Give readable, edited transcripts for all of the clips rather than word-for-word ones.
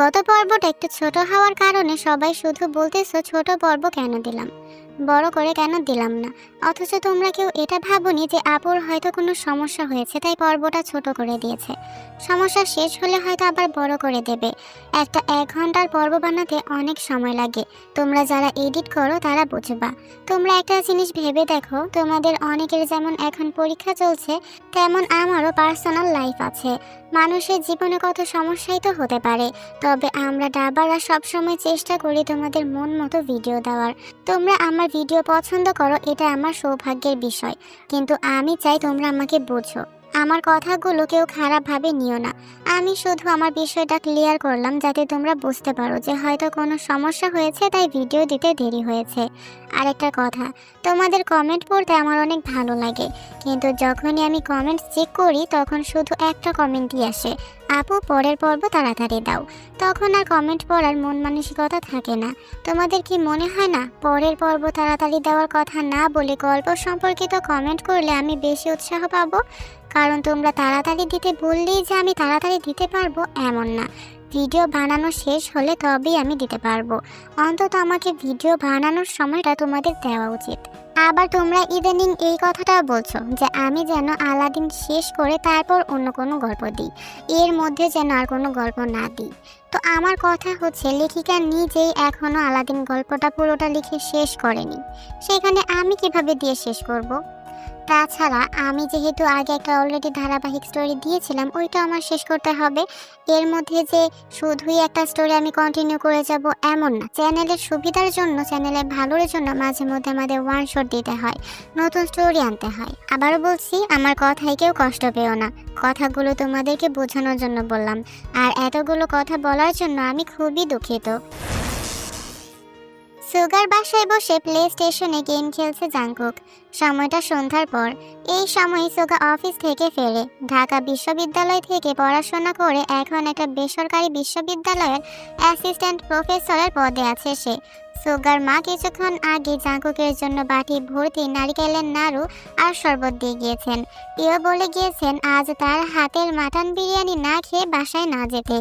গত পর্বটা একটু ছোট হওয়ার কারণে সবাই শুধু বলতেছো ছোট পর্ব কেন দিলাম, বড় করে কেন দিলাম না। অথচ তোমরা কেউ এটা ভাবোনি যে আপুর হয়তো কোনো সমস্যা হয়েছে তাই পর্বটা ছোট করে দিয়েছে। সমস্যা শেষ হলে হয়তো আবার বড় করে দেবে। একটা 1 ঘন্টার পর্ব বানাতে অনেক সময় লাগে। তোমরা যারা এডিট করো তারা বুঝবা। তোমরা একটা জিনিস ভেবে দেখো, তোমাদের অনেকের যেমন এখন পরীক্ষা চলছে, তেমন আমারও পার্সোনাল লাইফ আছে। মানুষের জীবনে কত সমস্যাই তো হতে পারে। তবে আমরা ডাবাররা সবসময় চেষ্টা করি তোমাদের মন মতো ভিডিও দেওয়ার। তোমরা আমার ভিডিও পছন্দ করো, এটা আমার সৌভাগ্যের বিষয়। কিন্তু আমি চাই তোমরা আমাকে বোঝো। আমার কথাগুলো কেউ খারাপভাবে নিও না। আমি শুধু আমার বিষয়টা ক্লিয়ার করলাম যাতে তোমরা বুঝতে পারো যে হয়তো কোনো সমস্যা হয়েছে তাই ভিডিও দিতে দেরি হয়েছে। আরেকটা কথা, তোমাদের কমেন্ট পড়তে আমার অনেক ভালো লাগে, কিন্তু যখনই আমি কমেন্ট চেক করি তখন শুধু একটা কমেন্টই আসে, আপু পরের পর্ব তাড়াতাড়ি দাও। তখন আর কমেন্ট পড়ার মন মানসিকতা থাকে না। তোমাদের কি মনে হয় না পরের পর্ব তাড়াতাড়ি দেওয়ার কথা না বলে গল্প সম্পর্কিত কমেন্ট করলে আমি বেশি উৎসাহ পাবো? কারণ তোমরা তাড়াতাড়ি দিতে বললেই যে আমি তাড়াতাড়ি দিতে পারবো এমন না। ভিডিও বানানো শেষ হলে তবেই আমি দিতে পারবো। অন্তত আমাকে ভিডিও বানানোর সময়টা তোমাদের দেওয়া উচিত। আবার তোমরা ইদানিং এই কথাটাও বলছো যে আমি যেন আলাদিন শেষ করে তারপর অন্য কোনো গল্প দিই, এর মধ্যে যেন আর কোনো গল্প না দিই। তো আমার কথা হচ্ছে, লেখিকা নিজেই এখনো আলাদিন গল্পটা পুরোটা লিখে শেষ করেনি, সেখানে আমি কিভাবে দিয়ে শেষ করব? তাছাড়া আমি যেহেতু আগে একটা অলরেডি ধারাবাহিক স্টোরি দিয়েছিলাম, ওইটা আমার শেষ করতে হবে। এর মধ্যে যে শুধুই একটা স্টোরি আমি কন্টিনিউ করে যাব এমন না। চ্যানেলের সুবিধার জন্য, চ্যানেলের ভালোর জন্য মাঝে মধ্যে আমাদের ওয়ান শট দিতে হয়, নতুন স্টোরি আনতে হয়। আবারও বলছি, আমার কথায় কেউ কষ্ট পেও না। কথাগুলো তোমাদেরকে বোঝানোর জন্য বললাম, আর এতগুলো কথা বলার জন্য আমি খুবই দুঃখিত। সুগার বাসায় বসে প্লে স্টেশনে গেম খেলছে জাংকুক। সময়টা সন্ধ্যার পর। এই সময় সুগা অফিস থেকে ফেরে। ঢাকা বিশ্ববিদ্যালয় থেকে পড়াশোনা করে এখন একটা বেসরকারি বিশ্ববিদ্যালয়ের অ্যাসিস্ট্যান্ট প্রফেসরের পদে আছে সে। সুগার মা কিছুক্ষণ আগে জাংকুকের জন্য বাটি ভর্তি নারিকেলের নাড়ু আর শরবত দিয়ে গিয়েছেন। প্রিয় বলে গিয়েছেন আজ তার হাতের মাটন বিরিয়ানি না খেয়ে বাসায় না যেতে।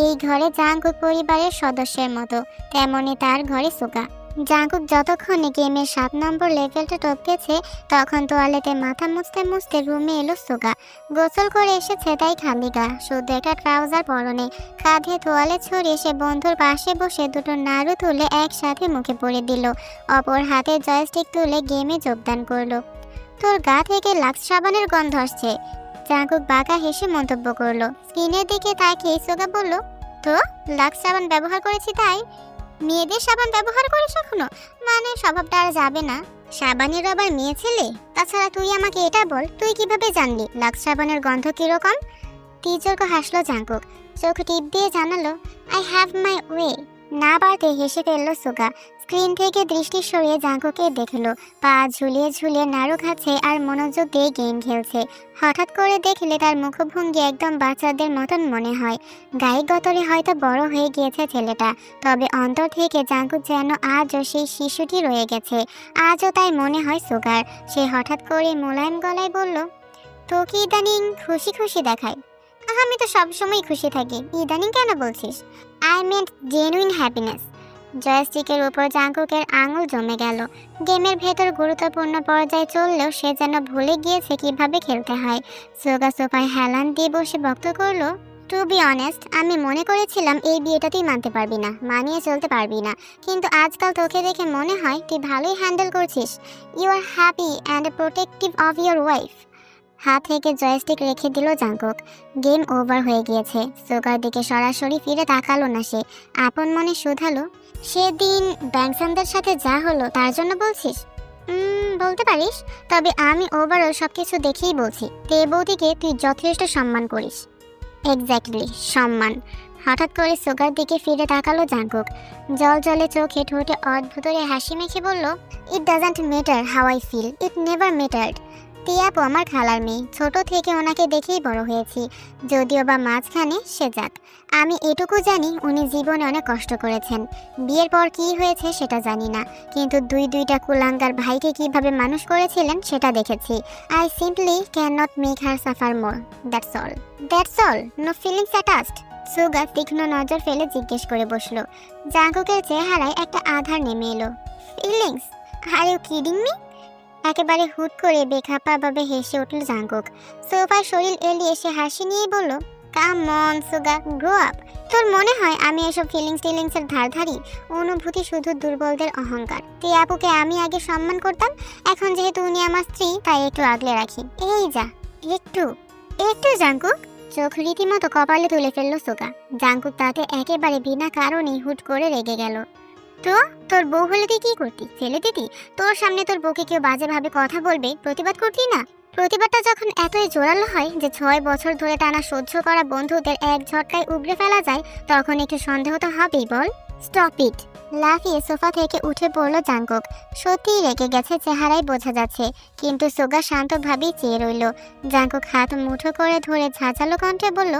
এই ঘরে জাংকুক পরিবারের সদস্যের মতো, তেমনি তার ঘরে সুগা। জাংকুক যতক্ষণে গেমের 7 নম্বর লেভেলটা টপকেছে তখন তোয়ালেতে মাথা মুছতে মুছতে রুমে এলো সুগা। গোসল করে এসেছে তাই খালি গা, শুধু একটা ট্রাউজার পরনে। কাঁধে তোয়ালে ছড়িয়ে সে বন্ধুর পাশে বসে দুটো নাড়ু তুলে একসাথে মুখে পড়ে দিল। অপর হাতে জয়স্টিক তুলে গেমে যোগদান করলো। তোর গা থেকে লাক্স সাবানের গন্ধ আসছে, জাংকুক বাঁকা হেসে মন্তব্য করলো। স্কিনের দিকে তাকিয়ে সুগা বলল, তো লাক্স সাবান ব্যবহার করেছি তাই? মেয়েদের সাবান ব্যবহার করিস এখনো? মানে স্বভাবটা আর যাবে না? সাবানের আবার মেয়ে ছেলে? তাছাড়া তুই আমাকে এটা বল, তুই কিভাবে জানলি লাক্স সাবানের গন্ধ কিরকম? তির্যক হাসলো জাংকুক, চোখ টিপ দিয়ে জানালো, আই হ্যাভ মাই ওয়ে। না বাড়তে হেসে ফেললো সুগা। স্ক্রিন থেকে দৃষ্টি সরিয়ে জাংকুকে দেখলো পা ঝুলিয়ে ঝুলিয়ে নাড়ু খাচ্ছে আর মনোযোগ দিয়ে গেম খেলছে। হঠাৎ করে দেখলে তার মুখভঙ্গি একদম বাচ্চাদের মতন মনে হয়। গায়ে গতরে হয়তো বড় হয়ে গিয়েছে ছেলেটা, তবে অন্তর থেকে জাংকুক যেন আজও সেই শিশুটি রয়ে গেছে। আজও তাই মনে হয় সুগার। সে হঠাৎ করে মোলায়েম গলায় বলল, তোকে ইদানিং খুশি খুশি দেখায়। আমি তো সবসময় খুশি থাকি, ইদানিং কেন বলছিস? I meant genuine happiness. জয়স্টিকের উপর জাংকুকের আঙুল জমে গেল। গেমের ভেতর গুরুত্বপূর্ণ পর্যায়ে চললেও সে যেন ভুলে গিয়েছে কিভাবে খেলতে হয়। সুগা সোফায় হেলান দিয়ে বসে বক্তব্য করলো, টু বি অনেস্ট, আমি মনে করেছিলাম এই বিয়েটা তুই মানতে পারবি না, মানিয়ে চলতে পারবি না, কিন্তু আজকাল তোকে দেখে মনে হয় তুই ভালোই হ্যান্ডেল করছিস। You are happy and protective of your wife. হাত থেকে জয়স্টিক রেখে দিল জাংকুক। গেম ওভার হয়ে গিয়েছে। সুগার দিকে সরাসরি ফিরে তাকালো না সে। আপন মনে শুধালো, সেদিন ব্যাংসানদের সাথে যা হলো তার জন্য বলছিস? বলতে পারিস, তবে আমি ওভারঅল সবকিছু দেখেই বলছি, তে বৌদিকে তুই যথেষ্ট সম্মান করিস। এক্স্যাক্টলি, সম্মান। হঠাৎ করে সুগার দিকে ফিরে তাকালো জাংকুক। জল জলে চোখে ঠোঁটে অদ্ভুতরে হাসি মেখে বলল, it doesn't matter how I feel, it never mattered. টিয়াপু আমার খালার মেয়ে, ছোট থেকে ওনাকে দেখেই বড় হয়েছি, যদিও বা মাঝখানে সে যাক। আমি এটুকু জানি উনি জীবনে অনেক কষ্ট করেছেন। বিয়ের পর কি হয়েছে সেটা জানি না, কিন্তু দুইটা কুলাঙ্গার ভাইকে কিভাবে মানুষ করেছিলেন সেটা দেখেছি। I simply can not make her suffer more, that's all. That's all? No feelings attached? Suga তীক্ষ্ণ নজর ফেলে জিজ্ঞেস করে বসলো। জাঙ্কুকের চেহারায় একটা আধার নেমে এলো। Feelings? Are you kidding me? একেবারে হুট করে বেখাপ্পাভাবে হেসে উঠল জাঙ্কুক। সোফায় শরীর এলিয়ে সে হাসি নিয়েই বলল, কাম অন সুগা, গ্রো আপ। তোর মনে হয় আমি এসব ফিলিংসের ধারধারি? অনুভূতি শুধু দুর্বলদের অহংকার। তুই আপুকে আমি আগে সম্মান করতাম, এখন যেহেতু উনি আমার স্ত্রী তাই একটু আগলে রাখি। এই যা, একটু একটু জাঙ্কুক। চোখ রীতিমতো কপালে তুলে ফেললো সুগা। জাঙ্কুক তাতে একেবারে বিনা কারণেই হুট করে রেগে গেল। তো তোর বউ হলে তুই কি করতি? ফেলে দিতি? তোর সামনে তোর বউকে কেউ বাজেভাবে কথা বলবে, প্রতিবাদ করতি না? প্রতিবাদটা যখন এতই জোরালো হয় যে 6 বছর ধরে টানা সহ্য করা বন্ধুদের এক ঝটকায় উগড়ে ফেলা যায়, তখন একটু সন্দেহ তো হবেই, বল? Stop it! লাফিয়ে সোফা থেকে উঠে পড়লো জাঙ্কুক। সত্যিই রেগে গেছে, চেহারায় বোঝা যাচ্ছে, কিন্তু সুগা শান্তভাবেই চেয়ে রইল। জাঙ্কুক হাত মুঠো করে ধরে ঝাঁঝালো কণ্ঠে বলল,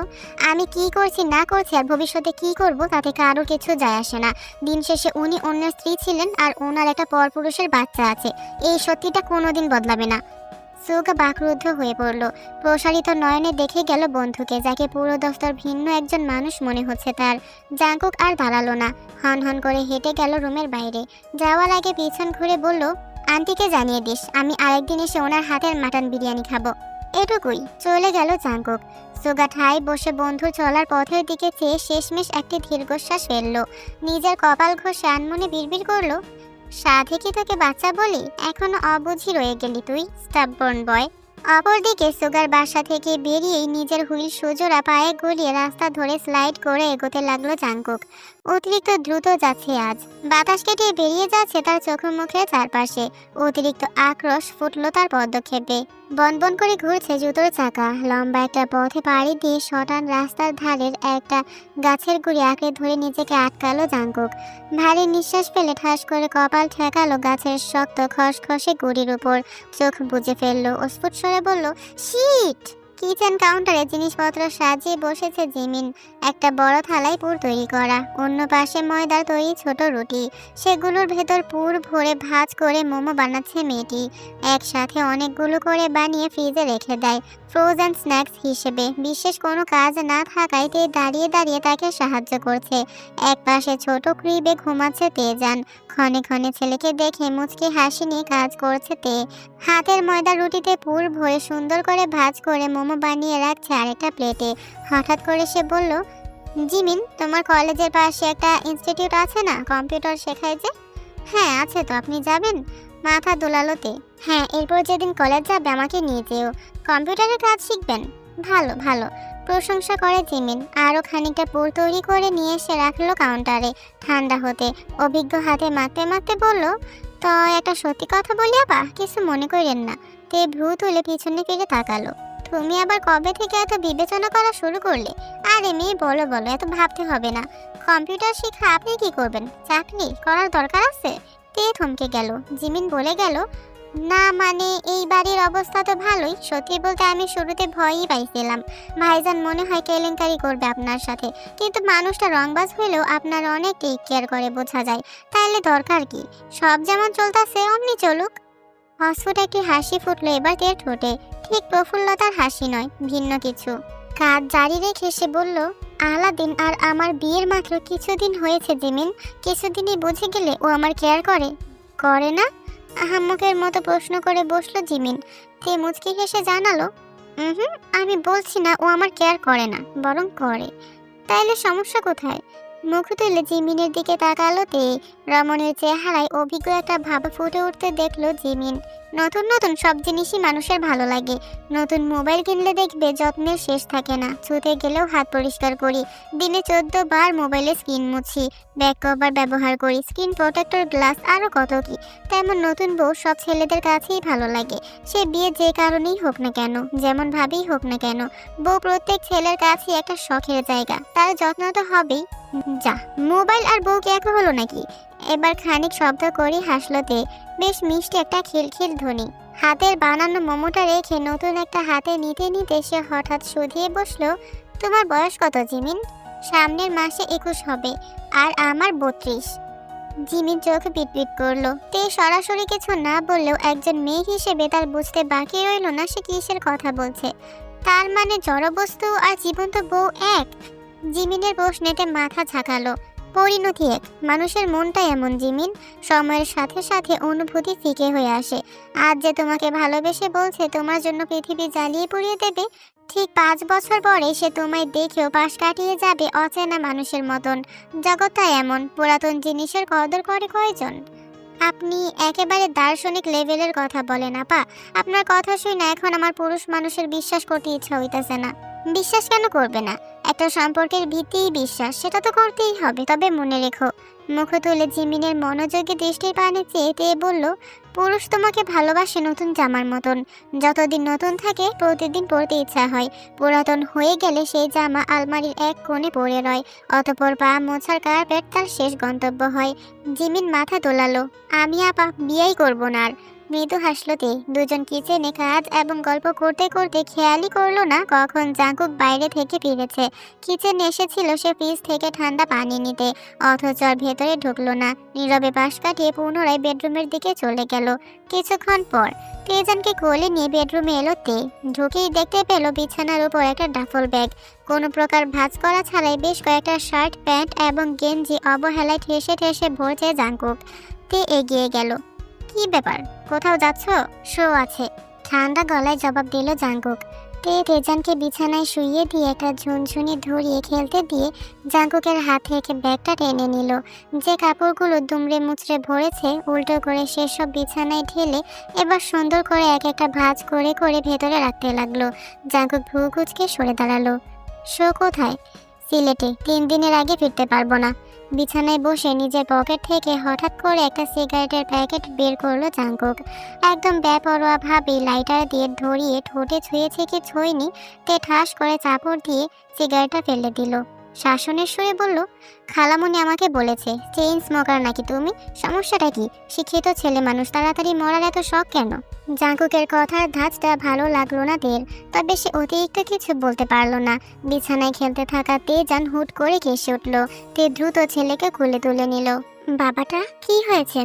আমি কি করছি না করছি আর ভবিষ্যতে কি করব তাতে কারোর কিছু যায় আসে না। দিন শেষে উনি অন্যের স্ত্রী ছিলেন আর ওনার একটা পরপুরুষের বাচ্চা আছে। এই সত্যিটা কোনোদিন বদলাবে না। সুগা বাকরুদ্ধ হয়ে পড়ল। প্রসারিত নয়নে দেখে গেল বন্ধুকে, যাকে পুরো দফতর ভিন্ন একজন মানুষ মনে হচ্ছে তার। জাঙ্কুক আর দাঁড়ালো না, হন হন করে হেঁটে গেল রুমের বাইরে। যাওয়ার আগে পিছন ঘুরে বলল, আন্টিকে জানিয়ে দিস আমি আরেকদিন এসে ওনার হাতের মাটন বিরিয়ানি খাবো। এটুকুই। চলে গেল জাঙ্কুক। সুগা ঠায় বসে বন্ধুর চলার পথের দিকে চেয়ে শেষমেশ একটি দীর্ঘশ্বাস ফেলল। নিজের কপাল ঘষে আনমনে বিড়বিড় করলো, সাধে কি তোকে বাচ্চা বলি? এখনো অবুঝি রয়ে গেলি তুই, স্টাববর্ন বয়। অপরদিকে সুগার বাসা থেকে বেরিয়েই নিজের হুইল সুজোড়া পায়ে গলিয়ে রাস্তা ধরে স্লাইড করে এগোতে লাগলো জাঙ্কুক। অতিরিক্ত দ্রুত যাচ্ছে আজ। বাতাস কেটে বেরিয়ে যাচ্ছে তার চোখ মুখের চারপাশে। অতিরিক্ত আক্রোশ ফুটলো তার পদক্ষেপে। বনবন করে ঘুরছে জুতোর চাকা। লম্বা একটা পথে পাড়ি দিয়ে শটান রাস্তার ধারের একটা গাছের গুড়ি আঁকড়ে ধরে নিজেকে আটকালো জাঙ্কুক। ভারী নিঃশ্বাস ফেলে ঠাস করে কপাল ঠেকালো গাছের শক্ত খসখসে গুড়ির উপর। চোখ বুজে ফেললো, অস্ফুট স্বরে বলল, শিট! কিচেন কাউন্টারে জিনিসপত্র সাজিয়ে বসেছে জিমিন। একটা বড় থালায় পুর তৈরি করা, অন্য পাশে ময়দার তৈরি ছোট রুটি। সেগুলোর ভেতর পুর ভরে ভাঁজ করে মোমো বানাচ্ছে মেয়েটি। একসাথে অনেকগুলো করে বানিয়ে ফ্রিজে রেখে দেয় ফ্রোজেন স্ন্যাক্স হিসেবে। বিশেষ কোনো কাজ না থাকায় তে দাঁড়িয়ে দাঁড়িয়ে তাকে সাহায্য করছে। এক পাশে ছোট ক্রিবে ঘুমাচ্ছে তেজান। ক্ষণে ক্ষণে ছেলেকে দেখে মুচকি হাসি নিয়ে কাজ করছে তে। হাতের ময়দা রুটিতে পুর ভরে সুন্দর করে ভাঁজ করে মোমো বানিয়ে রাখছে আরেকটা প্লেটে। হঠাৎ করে সে বলল, জিমিন, তোমার কলেজের পাশে একটা ইনস্টিটিউট আছে না, কম্পিউটার শেখায় যে? হ্যাঁ আছে তো, আপনি যাবেন? মাথা দোলালো তে। হ্যাঁ, এরপর যেদিন কলেজ যাবে আমাকে নিয়ে যেও। কম্পিউটারের কাজ শিখবেন? ভালো ভালো, প্রশংসা করে জিমিন। আরও খানিকটা পুর তৈরি করে নিয়ে এসে রাখলো কাউন্টারে ঠান্ডা হতে। অভিজ্ঞ হাতে মাখতে মাখতে বলল, তো একটা সত্যি কথা বলি আপা, কিছু মনে করেন না। তে ভ্রু তুলে পিছনে ফিরে তাকালো। তুমি আবার কবে থেকে এত বিবেচনা করা শুরু করলে? আরে মেয়ে, বলো বলো, এত ভাবতে হবে না। কম্পিউটার শিখা আপনি কি করবেন? চাকরি করার দরকার আছে? তে থমকে গেল। জিমিন বলে গেল, না মানে এই বাড়ির অবস্থা তো ভালোই। সত্যি বলতে আমি শুরুতে ভয়ই পাইছিলাম, ভাইজান মনে হয় কেলেঙ্কারি করবে আপনার সাথে। কিন্তু মানুষটা রংবাজ হইলেও আপনার অনেক টেক কেয়ার করে, বোঝা যায়। তাহলে দরকার কি? সব যেমন চলতেছে অমনি চলুক। অস্ফুট একটি হাসি ফুটলো এবার তের ঠোঁটে। ঠিক প্রফুল্লতার হাসি নয়, ভিন্ন কিছু। কাজ জারি রেখে সে বলল, আলাদিন আর আমার বিয়ের মাত্র কিছুদিন হয়েছে জিমিন। কিছুদিনই বুঝে গেলে ও আমার কেয়ার করে? করে না? আহাম্মকের মতো প্রশ্ন করে বসলো জিমিন। তে মুচকি হেসে জানালো, আমি বলছি না ও আমার কেয়ার করে না, বরং করে। তাইলে সমস্যা কোথায়? মুখ তুলে জিমিনের দিকে তাকালো তে। রমণীর চেহারায় অভিজ্ঞ একটা ভাব ফুটে উঠতে দেখলো জিমিন। নতুন নতুন সব জিনিসই মানুষের ভালো লাগে। নতুন মোবাইল কিনলে দেখবে যত্নের শেষ থাকে না। ছুতে গেলেও হাত পরিষ্কার করি, দিনে 14 বার মোবাইলে স্ক্রিন মুছি, ব্যাক কভার ব্যবহার করি, স্ক্রিন প্রোটেক্টর গ্লাস, আরও কত কি। তেমন নতুন বউ সব ছেলেদের কাছেই ভালো লাগে। সে বিয়ে যে কারণেই হোক না কেন, যেমন ভাবেই হোক না কেন, বউ প্রত্যেক ছেলের কাছেই একটা শখের জায়গা। তার যত্ন তো হবেই। যা, মোবাইল আর বউ কি এক হলো নাকি? এবার খানিক শব্দ করে হাসলো তে। বেশ মিষ্টি একটা খিলখিল ধ্বনি। হাতের বানানো মোমোটা রেখে নতুন একটা হাতে নিতে নিতে সে হঠাৎ শুধিয়ে বসলো, তোমার বয়স কত জিমিন? সামনের মাসে 21 হবে, আর আমার 32। জিমিন চোখ পিটপিট করলো। তে সরাসরি কিছু না বললেও একজন মেয়ে হিসেবে তার বুঝতে বাকি রইল না সে কিসের কথা বলছে। তার মানে জড়বস্তু আর জীবন্ত বউ এক? জিমিনের প্রশ্নেতে মাথা ঝাঁকালো। পরিণতি এক, মানুষের মনটা এমন জিমিন, সময়ের সাথে সাথে অনুভূতি ফিকে হয়ে আসে। আজ যে তোমাকে ভালোবেসে বলছে তোমার জন্য পৃথিবী জ্বালিয়ে পুড়িয়ে দেবে, ঠিক 5 বছর পরে সে তোমায় দেখেও পাশ কাটিয়ে যাবে অচেনা মানুষের মতন। জগৎটা এমন, পুরাতন জিনিসের কদর করে কয়জন? আপনি একেবারে দার্শনিক লেভেলের কথা বলেন আপা। আপনার কথা শুনে এখন আমার পুরুষ মানুষের বিশ্বাস করতে ইচ্ছা হইতেছে না। বিশ্বাস কেন করবে না? একটা সম্পর্কের ভিত্তিই বিশ্বাস, সেটা তো করতেই হবে। তবে মনে রেখো। মুখ তুলে জিমিনের মনোযোগী দৃষ্টির পানে চেয়ে বলল, পুরুষ তোমাকে ভালোবাসে নতুন জামার মতন। যতদিন নতুন থাকে প্রতিদিন পরতে ইচ্ছা হয়। পুরাতন হয়ে গেলে সেই জামা আলমারির এক কোণে পড়ে রয়। অতঃপর পা মোছার কার্পেট তার শেষ গন্তব্য হয়। জিমিন মাথা দোলালো। আমি আপা বিয়েই করব না আর। মৃদু হাসলতে দুজন কিচেনে কাজ এবং গল্প করতে করতে খেয়ালই করলো না কখন জাঙ্কুক বাইরে থেকে ফিরেছে। কিচেনে এসেছিল সে ফ্রিজ থেকে ঠান্ডা পানি নিতে, অথচ আর ভেতরে ঢুকলো না। নীরবে পাশ কাটিয়ে পুনরায় বেডরুমের দিকে চলে গেল। কিছুক্ষণ পর তেজানকে কোলে নিয়ে বেডরুমে এলো তে। ঢুকেই দেখতে পেল বিছানার উপর একটা ডাফল ব্যাগ। কোনো প্রকার ভাঁজ করা ছাড়াই বেশ কয়েকটা শার্ট, প্যান্ট এবং গেঞ্জি অবহেলায় ঠেসে ঠেসে ভরছে জাঙ্কুক। তে এগিয়ে গেল। কি ব্যাপার, কোথাও যাচ্ছ? শো আছে, ঠান্ডা গলায় জবাব দিল জাঙ্কুক। তে তেজানকে বিছানায় শুইয়ে দিয়ে একটা ঝুনঝুনি ধরিয়ে খেলতে দিয়ে জাঙ্কুকের হাত থেকে ব্যাগটা টেনে নিল। যে কাপড়গুলো দুমড়ে মুচড়ে ভরেছে উল্টো করে সেসব বিছানায় ঢেলে এবার সুন্দর করে এক একটা ভাঁজ করে করে ভেতরে রাখতে লাগলো। জাঙ্কুক ভ্রু কুঁচকে সরে দাঁড়ালো। শো কোথায়? সিলেটে, 3 দিনের আগে ফিরতে পারবো না। বিছানায় বসে নিজের পকেট থেকে হঠাৎ করে একটা সিগারেটের প্যাকেট বের করলো জাঙ্কুক। একদম বেপরোয়া ভাবে লাইটার দিয়ে ধরিয়ে ঠোঁটে ছুঁয়েছে কি ছুঁয়নি, তে ঠাস করে চাপড় দিয়ে সিগারেটটা ফেলে দিল। শাসনের সুরে বলল, খালামণি আমাকে বলেছে চেইন স্মোকার নাকি তুমি? সমস্যাটা কি? শিক্ষিত ছেলে মানুষ, তাড়াতাড়ি মরার এত শখ কেন? জাঙ্কুকের কথার ধাঁচটা ভালো লাগলো না তের, তবে সে অতিরিক্ত কিছু বলতে পারলো না। বিছানায় খেলতে থাকা তেজান হুট করে কেসে উঠল। তে দ্রুত ছেলেকে কোলে তুলে নিল। বাবাটা কি হয়েছে?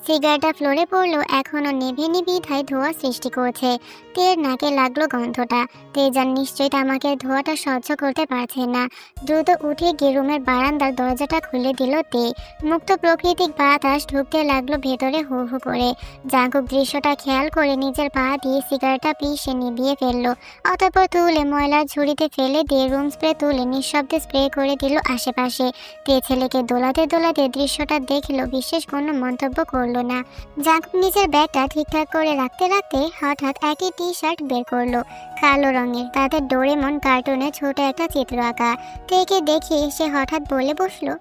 সিগারেটটা ফ্লোরে পড়লো, এখনো নেভেনি বিধায় ধোঁয়া সৃষ্টি করছে। তের নাকে লাগলো গন্ধটা। তেজান নিশ্চয়ই তামাকের ধোঁয়াটা সহ্য করতে পারছে না। দ্রুত উঠে গিয়ে রুমের বারান্দার দরজাটা খুলে দিল তে। মুক্ত প্রাকৃতিক বাতাস ঢুকতে লাগলো ভেতরে হু হু করে। জাঙ্কুক দৃশ্যটা খেয়াল করে নিজের পা দিয়ে সিগারেটটা পিষে নিভিয়ে ফেললো। অতঃপর তুলে ময়লার ঝুড়িতে ফেলে দিয়ে রুম স্প্রে তুলে নিঃশব্দে স্প্রে করে দিল আশেপাশে। তে ছেলেকে দোলাতে দোলাতে দৃশ্যটা দেখলো, বিশেষ কোনো মন্তব্য করলো না। জাঙ্কুক নিজের ব্যাগটা ঠিকঠাক করে রাখতে রাখতে হঠাৎ একই টি শার্ট বের করলো, কালো রঙের, তাতে ডোরেমন কার্টুনে ছোট একটা চিত্র আঁকা। তেকে দেখে সে হঠাৎ বলে বসলো,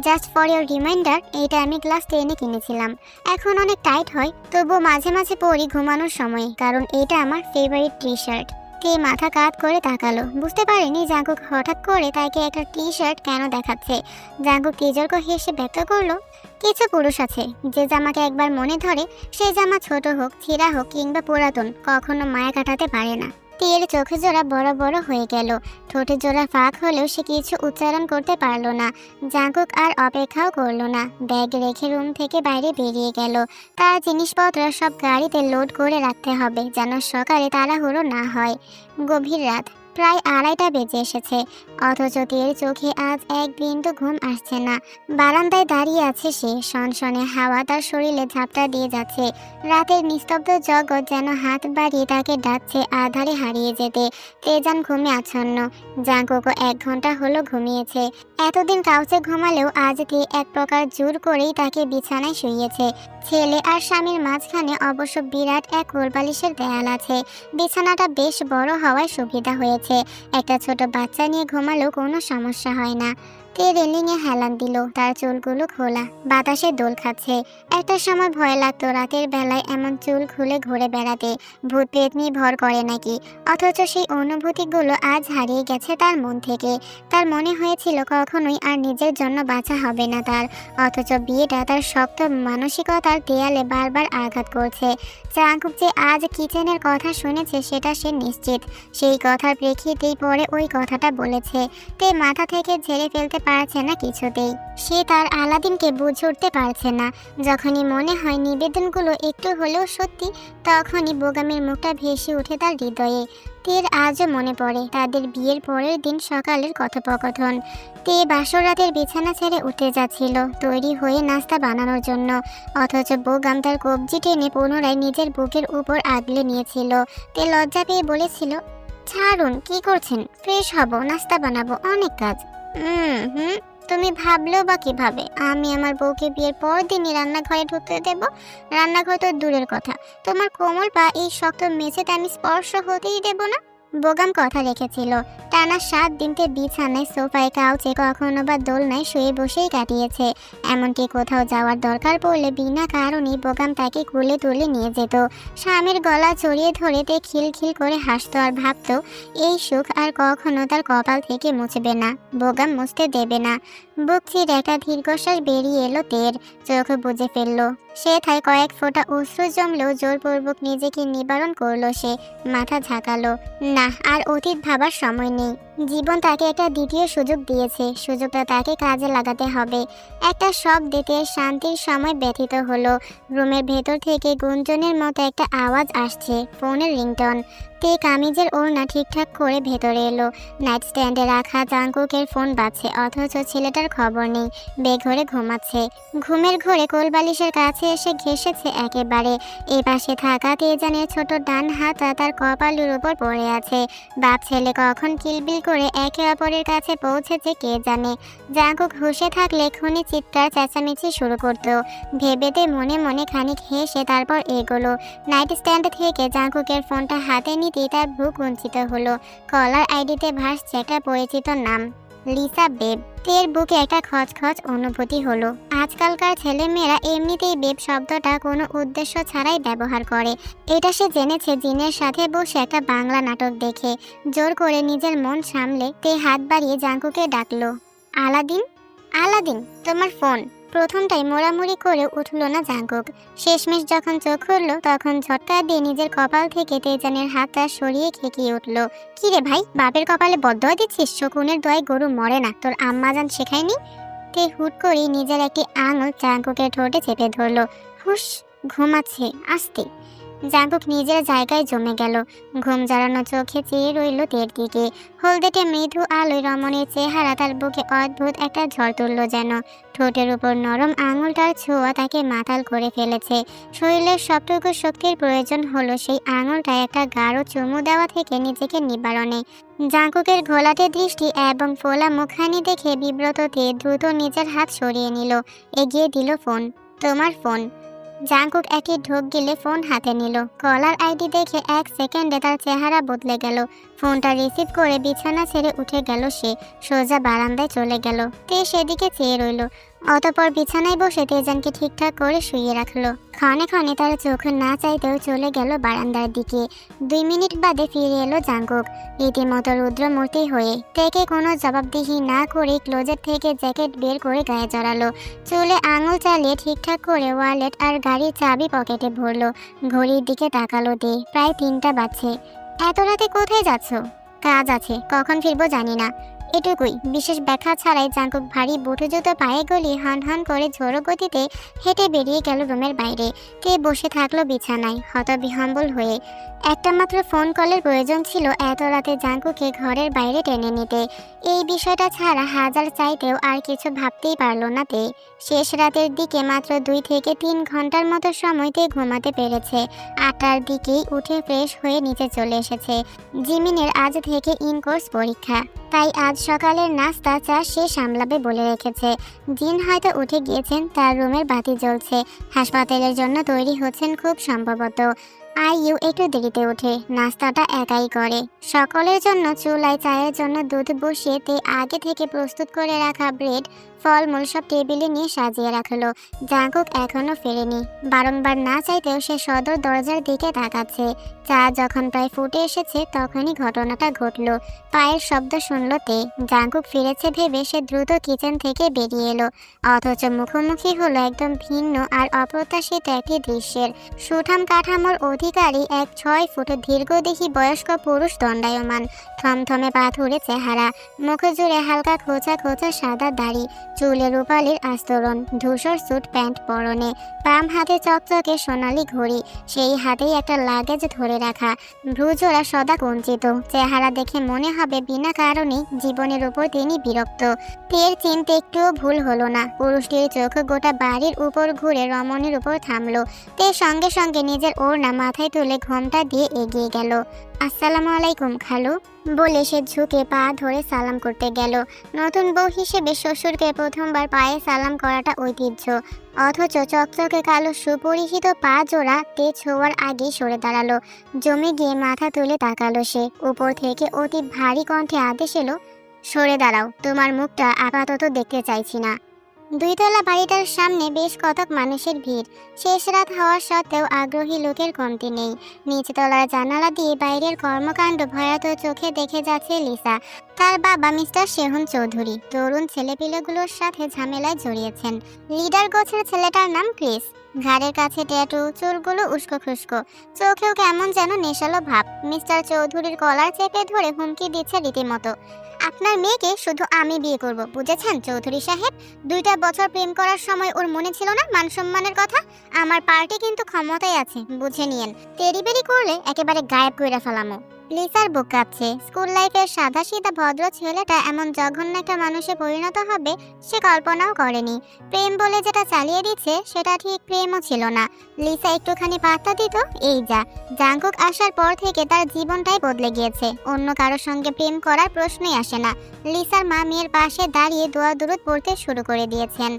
জাস্ট ফর ইউর রিমাইন্ডার, এটা আমি ক্লাস 10-এ কিনেছিলাম। এখন অনেক টাইট হয়, তবুও মাঝে মাঝে পরি ঘুমানোর সময়, কারণ এটা আমার ফেভারিট টি শার্ট। তে মাথা কাত করে তাকালো, বুঝতে পারেনি জাঙ্কুক হঠাৎ করে তাকে একটা টি শার্ট কেন দেখাচ্ছে। জাঙ্কুক তির্যক হেসে ব্যক্ত করলো, কিছু পুরুষ আছে যে জামাকে একবার মনে ধরে সে জামা ছোট হোক, ছিঁড়া হোক কিংবা পুরাতন, কখনো মায়া কাটাতে পারে না। তের চোখে জোড়া বড় বড় হয়ে গেল। ঠোঁটে জোড়া ফাঁক হলেও সে কিছু উচ্চারণ করতে পারলো না। জাঙ্কুক আর অপেক্ষাও করলো না, ব্যাগ রেখে রুম থেকে বাইরে বেরিয়ে গেল। তার জিনিসপত্র সব গাড়িতে লোড করে রাখতে হবে, যেন সকালে তাড়াহুড়ো না হয়। গভীর রাত, প্রায় 2:30টা বেজে এসেছে, অথচ তের চোখে আজ এক বিন্দু ঘুম আসছে না। বারান্দায় দাঁড়িয়ে আছে সে, সনসনে হাওয়া তার শরীরে ঝাপটা দিয়ে যাচ্ছে। রাতের নিস্তব্ধ জগৎ যেন হাত বাড়িয়ে তাকে ডাকছে আধারে হারিয়ে যেতে। তেজান ঘুমে আচ্ছন্ন। জাঙ্কুকও 1 ঘন্টা হলো ঘুমিয়েছে। এতদিন কাউচে ঘুমালেও আজ তে এক প্রকার জোর করেই তাকে বিছানায় শুইয়েছে। ছেলে আর স্বামীর মাঝখানে অবশ্য বিরাট এক কোলবালিশের দেয়াল আছে। বিছানাটা বেশ বড় হওয়ায় সুবিধা হয়েছে। একটা ছোট বাচ্চা নিয়ে ঘুমালেও কোনো সমস্যা হয় না। তে রেলিংয়ে হেলান দিল, তার চুলগুলো খোলা, বাতাসে দোল খাচ্ছে। একটা সময় ভয় লাগতো রাতের বেলায় এমন চুল খুলে ঘুরে বেড়াতে, ভূত পেতনি ভর করে নাকি। অথচ সেই অনুভূতিগুলো আজ হারিয়ে গেছে তার মন থেকে। তার মনে হয়েছিল কখনোই আর নিজের জন্য বাঁচা হবে না তার। অথচ বিয়েটা তার শক্ত মানসিকতার দেয়ালে বারবার আঘাত করছে। জাঙ্কুক যে আজ কিচেনের কথা শুনেছে সেটা সে নিশ্চিত। সেই কথার প্রেক্ষিতেই পরে ওই কথাটা বলেছে। তে মাথা থেকে ঝেড়ে ফেলতে পারছে না কিছুতেই। সে তার আলাদিনকে বুঝে উঠতে পারছে না। যখনই মনে হয় নিবেদনগুলো একটু হলেও সত্যি, তখনই বোগামের মুখটা ভেসে ওঠে তার হৃদয়ে। তের আজও মনে পড়ে তাদের বিয়ের পরের দিন সকালের কথোপকথন। তে বাসর রাতের বিছানা ছেড়ে উঠে যাচ্ছিল তৈরি হয়ে নাস্তা বানানোর জন্য, অথচ বোগাম তার কবজি টেনে পুনরায় নিজের বুকের উপর আগলে নিয়েছিল। তে লজ্জা পেয়ে বলেছিল, ছাড়ুন, কি করছেন? ফ্রেশ হব, নাস্তা বানাবো, অনেক কাজ। হুম, তুমি ভাবলেও বা কিভাবে আমি আমার বউকে বিয়ের পর দিনই রান্নাঘরে ঢুকতে দেব? রান্নাঘর তো দূরের কথা, তোমার কোমল পা এই শক্ত মেঝেতে আমি স্পর্শ হতেই দেব না। বোগাম কথা রেখেছিল। টানা 7 দিনতে বিছানায়, সোফায়, কাউচে, কখনো বা দোলনায় শুয়ে বসেই কাটিয়েছে। এমনকি কোথাও যাওয়ার দরকার পড়লে বিনা কারণেই বোগাম তাকে কুলে তুলে নিয়ে যেত। স্বামীর গলা জড়িয়ে ধরেতে খিলখিল করে হাসতো আর ভাবতো এই সুখ আর কখনো তার কপাল থেকে মুছবে না, বোগাম মুছতে দেবে না। বুক চিরে একটা দীর্ঘশ্বাস বেরিয়ে এলো তের। চোখ বুজে ফেললো। সে থায় কয়েক ফোঁটা অশ্রু জমলেও জোরপূর্বক নিজেকে নিবারণ করলো সে। মাথা ঝাঁকালো। না, আর অতীত ভাবার সময় নেই। জীবন তাকে একটা দ্বিতীয় সুযোগ দিয়েছে, সুযোগটা তাকে কাজে লাগাতে হবে। একটা শব্দেতে শান্তির সময় ব্যথিত হলো। রুমের ভেতর থেকে গুঞ্জনের মতো একটা আওয়াজ আসছে, ফোনের রিংটন। তে কামিজের ওড়না ঠিকঠাক করে ভেতরে এলো। নাইট স্ট্যান্ডে রাখা জাংকুকের ফোন বাজছে, অথচ ছেলেটার খবর নেই। বেঘরে ঘুমাচ্ছে। ঘুমের ঘোরে কোলবালিশের কাছে এসে ঘেঁষেছে একেবারে। এই পাশে থাকা তেজানের ছোট ডান হাতটা তার কপালের উপর পড়ে আছে। বাপ ছেলে কখন কিলবিল করে একে অপরের কাছে পৌঁছেছে কে জানে। জাংকুক হুঁশে থাকলে এক্ষুনি চিৎকার চেঁচামেচি শুরু করতো। ভেবেতে মনে মনে খানিক হেসে তারপর এগোলো। নাইট স্ট্যান্ড থেকে জাংকুকের ফোনটা হাতে নিতেই তার বুক কুঞ্চিত হলো। কলার আইডিতে ভাসছে একটা পরিচিত নাম, লিসা বেব। তের বুকে একটা খচখচ অনুভূতি হলো। আজকালকার ছেলেমেয়েরা এমনিতেই বেব শব্দটা কোনো উদ্দেশ্য ছাড়াই ব্যবহার করে। এটা সে জেনেছে জিনের সাথে বসে একটা বাংলা নাটক দেখে। জোর করে নিজের মন সামলে তে হাত বাড়িয়ে জাংকুকে ডাকলো, আলাদিন, আলাদিন, তোমার ফোন। প্রথমটাই মোড়ামুড়ি করে উঠল না জাংকুক। শেষমেশ যখন চোখ খুলল তখন ঝটকা দিয়ে নিজের কপাল থেকে তেজানের হাতটা সরিয়ে খেকিয়ে উঠল। কিরে ভাই, বাপের কপালে বদদোয়া দিচ্ছিস? শকুনের দয় গরু মরে না, তোর আম্মাজান শেখায়নি? তে হুট করেই নিজের একটি আঙুল জাংকুকের ঠোঁটে চেপে ধরল। হুশ, ঘুমাচ্ছে, আস্তে। জাংকুক নিজের জায়গায় জমে গেল। ঘুম জড়ানো চোখে চেয়ে রইল তের দিকে। হলদেটে মৃদু আলোয় রমণীর চেহারা তার বুকে অদ্ভুত একটা ঝড় তুলল যেন। ঠোঁটের উপর নরম আঙুলটার ছোঁয়া তাকে মাতাল করে ফেলেছে। শরীরের সবটুকু শক্তির প্রয়োজন হলো সেই আঙুলটায় একটা গাঢ় চুমু দেওয়া থেকে নিজেকে নিবারণে। জাংকুকের ঘোলাটে দৃষ্টি এবং ফোলা মুখখানি দেখে বিব্রত তে দ্রুত নিজের হাত সরিয়ে নিল। এগিয়ে দিল ফোন। তোমার ফোন। জাংকুক একই ঢোক গিলে ফোন হাতে নিল। কলার আইডি দেখে 1 সেকেন্ডে তার চেহারা বদলে গেল। ফোনটা রিসিভ করে বিছানা ছেড়ে উঠে গেল সে। সোজা বারান্দায় চলে গেল। তে সেদিকে চেয়ে রইল। অতঃপর বিছানায় বসে তেজানকে ঠিকঠাক করে শুইয়ে রাখলো। ক্ষণে ক্ষণে তার চোখ না চাইতেও চলে গেল বারান্দার দিকে। 2 মিনিট বাদে ফিরে এলো জাংকুক, রীতিমতো রুদ্রমূর্তি হয়ে। তেকে কোনো জবাবদিহি না করে ক্লোজেট থেকে জ্যাকেট বের করে গায়ে জড়ালো। চুলে আঙুল চালিয়ে ঠিকঠাক করে ওয়ালেট আর গাড়ির চাবি পকেটে ভরলো। ঘড়ির দিকে তাকালো তে, প্রায় 3টা বাজছে। এত রাতে কোথায় যাচ্ছ? কাজ আছে, কখন ফিরবো জানি না। এটুকুই। বিশেষ ব্যাখ্যা ছাড়াই জাংকুক ভারী বুটু জুতো পায়ে গলিয়ে হন হন করে ঝোড়ো গতিতে হেঁটে বেরিয়ে গেল রুমের বাইরে। তে বসে থাকলো বিছানায় হতবিহ্বল হয়ে। একটা মাত্র ফোন কলের প্রয়োজন ছিল এত রাতে জাংকুকে ঘরের বাইরে টেনে নিতে। এই বিষয়টা ছাড়া হাজার চাইতেও আর কিছু ভাবতেই পারল না তে। শেষ রাতের দিকে মাত্র 2 থেকে 3 ঘন্টার মতো সময়তে ঘুমাতে পেরেছে। 8টার দিকেই উঠে ফ্রেশ হয়ে নিচে চলে এসেছে। জিমিনের আজ থেকে ইনকোর্স পরীক্ষা, তাই আজ সকালের নাস্তা চা সে সামলাবে বলে রেখেছে। জিন হয়তো উঠে গিয়েছেন, তার রুমের বাতি জ্বলছে। হাসপাতালের জন্য তৈরি হচ্ছেন খুব সম্ভবত। আইইউ একটু দেরিতে ওঠে, নাস্তাটা একাই করে। সকলের জন্য চুলায় চায়ের জন্য দুধ বসিয়ে তে আগে থেকে প্রস্তুত করে রাখা ব্রেড ফলমূল সব টেবিলে নিয়ে সাজিয়ে রাখলো। জাঙ্কুক এখনো ফেরেনি। বারংবার না চাইতেও সে সদর দরজার দিকে তাকাচ্ছে। চা যখন প্রায় ফুটে এসেছে তখনই ঘটনাটা ঘটলো। পায়ের শব্দ শুনল তে। জাঙ্কুক ফিরেছে ভেবে সে দ্রুত কিচেন থেকে বেরিয়ে এলো, অথচ মুখোমুখি হলো একদম ভিন্ন আর অপ্রত্যাশিত একটি দৃশ্যের। সুঠাম কাঠামোর অধিকারী এক 6 ফুট দীর্ঘদেহী বয়স্ক পুরুষ দণ্ডায়মান, থমথমে পাথুরে চেহারা, মুখ জুড়ে হালকা খোঁচা খোঁচা সাদা দাড়ি, চুলে রূপালির আস্তরণ, ধূসর স্যুট প্যান্ট পরনে, বাম হাতে চকচকে সোনালি ঘড়ি, সেই হাতেই একটা লাগেজ ধরে রাখা, ভ্রুজোড়া সদা কুঞ্চিত। চেহারা দেখে মনে হবে বিনা কারণেই জীবনের উপর তিনি বিরক্ত। তের চিনতে একটুও ভুল হলো না। পুরুষটির চোখ গোটা বাড়ির উপর ঘুরে রমণীর উপর থামলো। তে সঙ্গে সঙ্গে নিজের ওড়না মাথায় তুলে ঘোমটা দিয়ে এগিয়ে গেল। আসসালামু আলাইকুম খালু বলে সে ঝুঁকে পা ধরে সালাম করতে গেল। নতুন বউ হিসেবে শ্বশুরকে প্রথমবার পায়ে সালাম করাটা ঐতিহ্য, অথচ চকচকে কালো সুপরিচিত পা জোড়া তে ছোঁয়ার আগেই সরে দাঁড়ালো। জমে গিয়ে মাথা তুলে তাকালো সে। উপর থেকে অতি ভারী কণ্ঠে আদেশ এলো, সরে দাঁড়াও, তোমার মুখটা আপাতত দেখতে চাইছি না। 2 তলা বাড়িটার সামনে বেশ কতক মানুষের ভিড়। শেষ রাত হওয়া সত্ত্বেও আগ্রহী লোকের কমতি নেই। নিচতলার জানালা দিয়ে বাইরের কর্মকাণ্ড ভয়াত চোখে দেখে যাচ্ছে লিসা। তার বাবা মিস্টার সেহন চৌধুরী তরুণ ছেলেপিলেগুলোর সাথে ঝামেলায় জড়িয়েছেন। লিডার গোছের ছেলেটার নাম ক্রিস। ঘাড়ের কাছে ট্যাটু, চুলগুলো উস্কো খুস্কো, চোখেও কেমন যেন নেশালো ভাব। মিস্টার চৌধুরীর কলার চেপে ধরে হুমকি দিচ্ছে রীতিমতো, আপনার মেয়েকে শুধু আমি বিয়ে করব, বুঝেছেন চৌধুরী সাহেব? 2টা বছর প্রেম করার সময় ওর মনে ছিল না মান সম্মানের কথা? আমার পার্টি কিন্তু ক্ষমতায় আছে, বুঝে নিয়েন। তেরিবেরি করলে একেবারে গায়েব কইরা ফেলামো। লিসার বুক কাঁপছে। স্কুল লাইফের সাদাসিধা ভদ্র ছেলেটা এমন জঘন্য একটা মানুষে পরিণত হবে সে কল্পনাও করেনি। প্রেম বলে যেটা চালিয়ে দিচ্ছে সেটা ঠিক প্রেমও ছিল না। লিসা একটুখানি পাত্তা দিত, এই যা। জাঙ্কুক আসার পর থেকে তার জীবনটাই বদলে গিয়েছে। অন্য কারোর সঙ্গে প্রেম করার প্রশ্নই আসে না। লিসার মা মেয়ের পাশে দাঁড়িয়ে দোয়া দুরুদ পড়তে শুরু করে দিয়েছেন।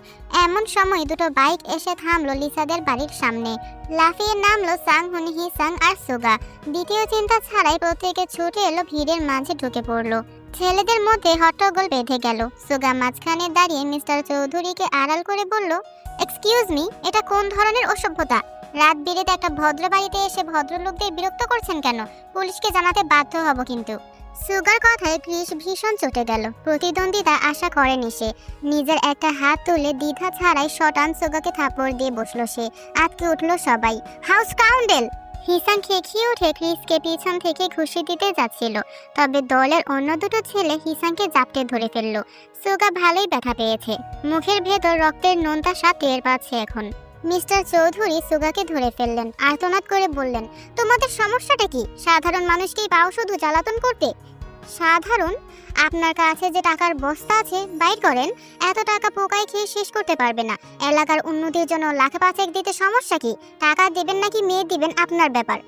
এমন সময় দুটো বাইক এসে থামলো লিসাদের বাড়ির সামনে। লাফিয়ে নামলো সাং হুনহি সাং আর সুগা। দ্বিতীয় চিন্তা ছাড়াই প্রত্যেকে ছুটে এলো, ভিড়ের মাঝে ঢুকে পড়লো। ছেলেদের মধ্যে হট্টগোল বেঁধে গেল। সুগা মাঝখানে দাঁড়িয়ে মিস্টার চৌধুরীকে আড়াল করে বলল, এক্সকিউজ মি, এটা কোন ধরনের অসভ্যতা? রাত বিরেতে একটা ভদ্র বাড়িতে এসে ভদ্রলোকদের বিরক্ত করছেন কেন? পুলিশকে জানাতে বাধ্য হব কিন্তু। সুগার কথায় ক্রিস ভীষণ চটে গেল। প্রতিদ্বন্দ্বিতা আশা করেনি সে। নিজের একটা হাত তুলে দ্বিধা ছাড়াই শটান সুগাকে থাপড় দিয়ে বসলো সে। আটকে উঠলো সবাই। হাউস কাউন্ডেল! হিসাং খেয়ে উঠে ক্রিসকে পিছন থেকে ঘুষি দিতে যাচ্ছিল, তবে দলের অন্য দুটো ছেলে হিসাংকে জাপটে ধরে ফেলল। সুগা ভালোই ব্যথা পেয়েছে। মুখের ভেতর রক্তের নোনতা স্বাদ টের পাচ্ছে এখন। মিস্টার চৌধুরী সুগাকে ধরে ফেললেন, আর্তনাদ করে বললেন, তোমাদের সমস্যাটা কি? সাধারণ মানুষকেই পাও শুধু জ্বালাতন করতে? সাধারণ? আপনার কাছে যে টাকার বস্তা আছে বাইর করেন। এত টাকা পোকায় খেয়ে শেষ করতে পারবে না। এলাকার উন্নতির জন্য লাখ পাঁচেক দিতে সমস্যা কি? টাকা দেবেন নাকি মেয়ে দিবেন আপনার ব্যাপার।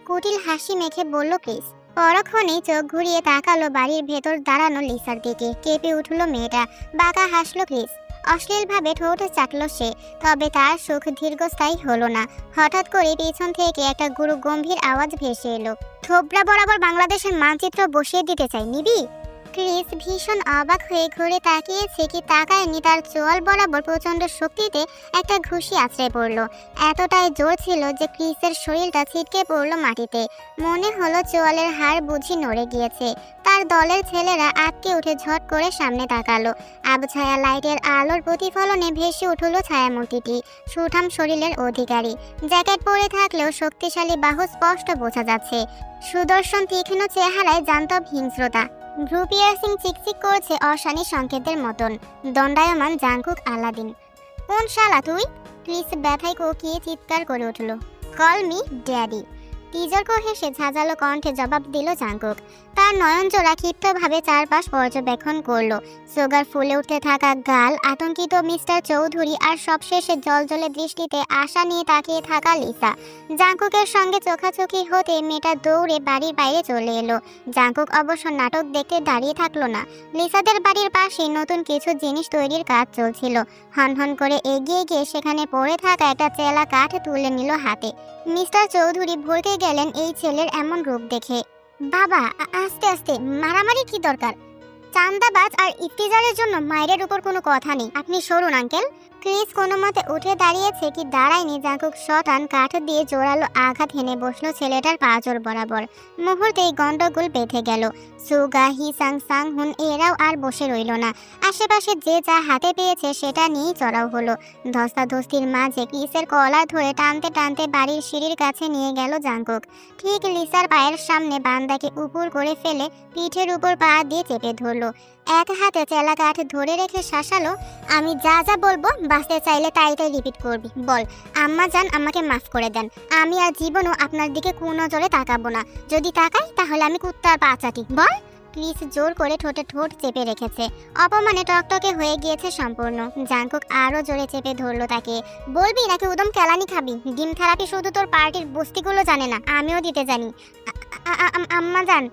কুটিল হাসি মেখে বলল ক্রিস। পরক্ষণেই চোখ ঘুরিয়ে তাকালো বাড়ির ভেতর দাঁড়ানো লিসার দিকে। কেঁপে উঠল মেয়েটা। বাঁকা হাসলো ক্রিস। অশ্লীলভাবে ঠোঁট চাটল সে। তবে তার সুখ দীর্ঘস্থায়ী হলো না। হঠাৎ করে পেছন থেকে একটা গুরু গম্ভীর আওয়াজ ভেসে এলো, থোবরা বরাবর বাংলাদেশের মানচিত্র বসিয়ে দিতে চাই, নিবি? ক্রিস ভীষণ অবাক হয়ে ঘুরে তাকিয়েছে কি তাকায়নি, তার চোয়াল বরাবর প্রচন্ড শক্তিতে একটা ঘুষি আছড়ে পড়ল। এতটাই জোর ছিল যে ক্রিসের শরীরটা ছিটকে পড়ল মাটিতে। মনে হলো চোয়ালের হাড় বুঝি নড়ে গিয়েছে। তার দলের ছেলেরা আটকে উঠে ঝট করে সামনে তাকালো। আবছায়া লাইটের আলোর প্রতিফলনে ভেসে উঠল ছায়ামূর্তিটি। সুঠাম শরীরের অধিকারী, জ্যাকেট পরে থাকলেও শক্তিশালী বাহু স্পষ্ট বোঝা যাচ্ছে। সুদর্শন তীক্ষ্ণ চেহারায় জান্তব হিংস্রতা। ভ্রু পিয়ার্সিং চিকচিক করছে অশানি সংকেতের মতন। দণ্ডায়মান জাঙ্কুক আলাদিন। কোন শালা তুই? ক্রিস ব্যথায় কোকিয়ে চিৎকার করে উঠল, কল মি ড্যাডি। তির্যক হেসে ঝাঁঝালো কণ্ঠে জবাব দিল জাঙ্কুক। তার নয়নজোড়া ক্ষিপ্তভাবে চারপাশ পর্যবেক্ষণ করলো। সুগার ফুলে উঠতে থাকা গাল, আতঙ্কিত মিস্টার চৌধুরী আর সবশেষে জলজলে দৃষ্টিতে আশা নিয়ে তাকিয়ে থাকা লিসা। জাঙ্কুকের সঙ্গে চোখাচোখি হতে মেয়েটা দৌড়ে বাড়ির বাইরে চলে এলো। জাঙ্কুক অবশ্য নাটক দেখতে দাঁড়িয়ে থাকলো না। লিসাদের বাড়ির পাশে নতুন কিছু জিনিস তৈরির কাজ চলছিল। হনহন করে এগিয়ে গিয়ে সেখানে পড়ে থাকা একটা চেলা কাঠ তুলে নিল হাতে। মিস্টার চৌধুরী ভরকে গেলেন এই ছেলের এমন রূপ দেখে। বাবা, আস্তে আস্তে, মারামারি কি দরকার? চান্দাবাজ আর ইফতিজারের জন্য মায়ের উপর কোনো কথা নেই, আপনি সরুন আঙ্কেল। ক্রিস কোনো মতে উঠে দাঁড়িয়েছে কি দাঁড়ায়নি, জাঙ্কুক শটান কাঠ দিয়ে জোরালো আঘাত হেনে বসলো ছেলেটার পাঁজর বরাবর। মুহূর্তেই গন্ডগোল বেঁধে গেল। সুগা, হিসাং, সাংহুন এরাও আর বসে রইল না। আশেপাশে যে যা হাতে পেয়েছে সেটা নিয়েই চড়াও হলো। ধস্তাধস্তির মাঝে ক্রিসের কলার ধরে টানতে টানতে বাড়ির সিঁড়ির কাছে নিয়ে গেল জাঙ্কুক। ঠিক লিসার পায়ের সামনে বান্দাকে উপর করে ফেলে পিঠের উপর পা দিয়ে চেপে ধরলো। এক হাতে চেলা কাঠ ধরে রেখে শাসালো, আমি যা যা বলবো বাঁচতে চাইলে তাই তাই রিপিট করবি। বল, আম্মা জান আমাকে মাফ করে দেন, আমি আর জীবনও আপনার দিকে কুনজরে তাকাবো না, যদি তাকাই তাহলে আমি কুত্তার পা চাটি। বল। ক্রিস জোর করে ঠোঁটে ঠোঁট চেপে রেখেছে, অপমানে টকটকে হয়ে গিয়েছে সম্পূর্ণ। জাঙ্কুক আরো জোরে চেপে ধরলো তাকে। বলবি নাকি উদম কেলানি খাবি? ডিম থেরাপি শুধু তোর পার্টির বস্তিগুলো জানে না, আমিও দিতে জানি। আম্মা জান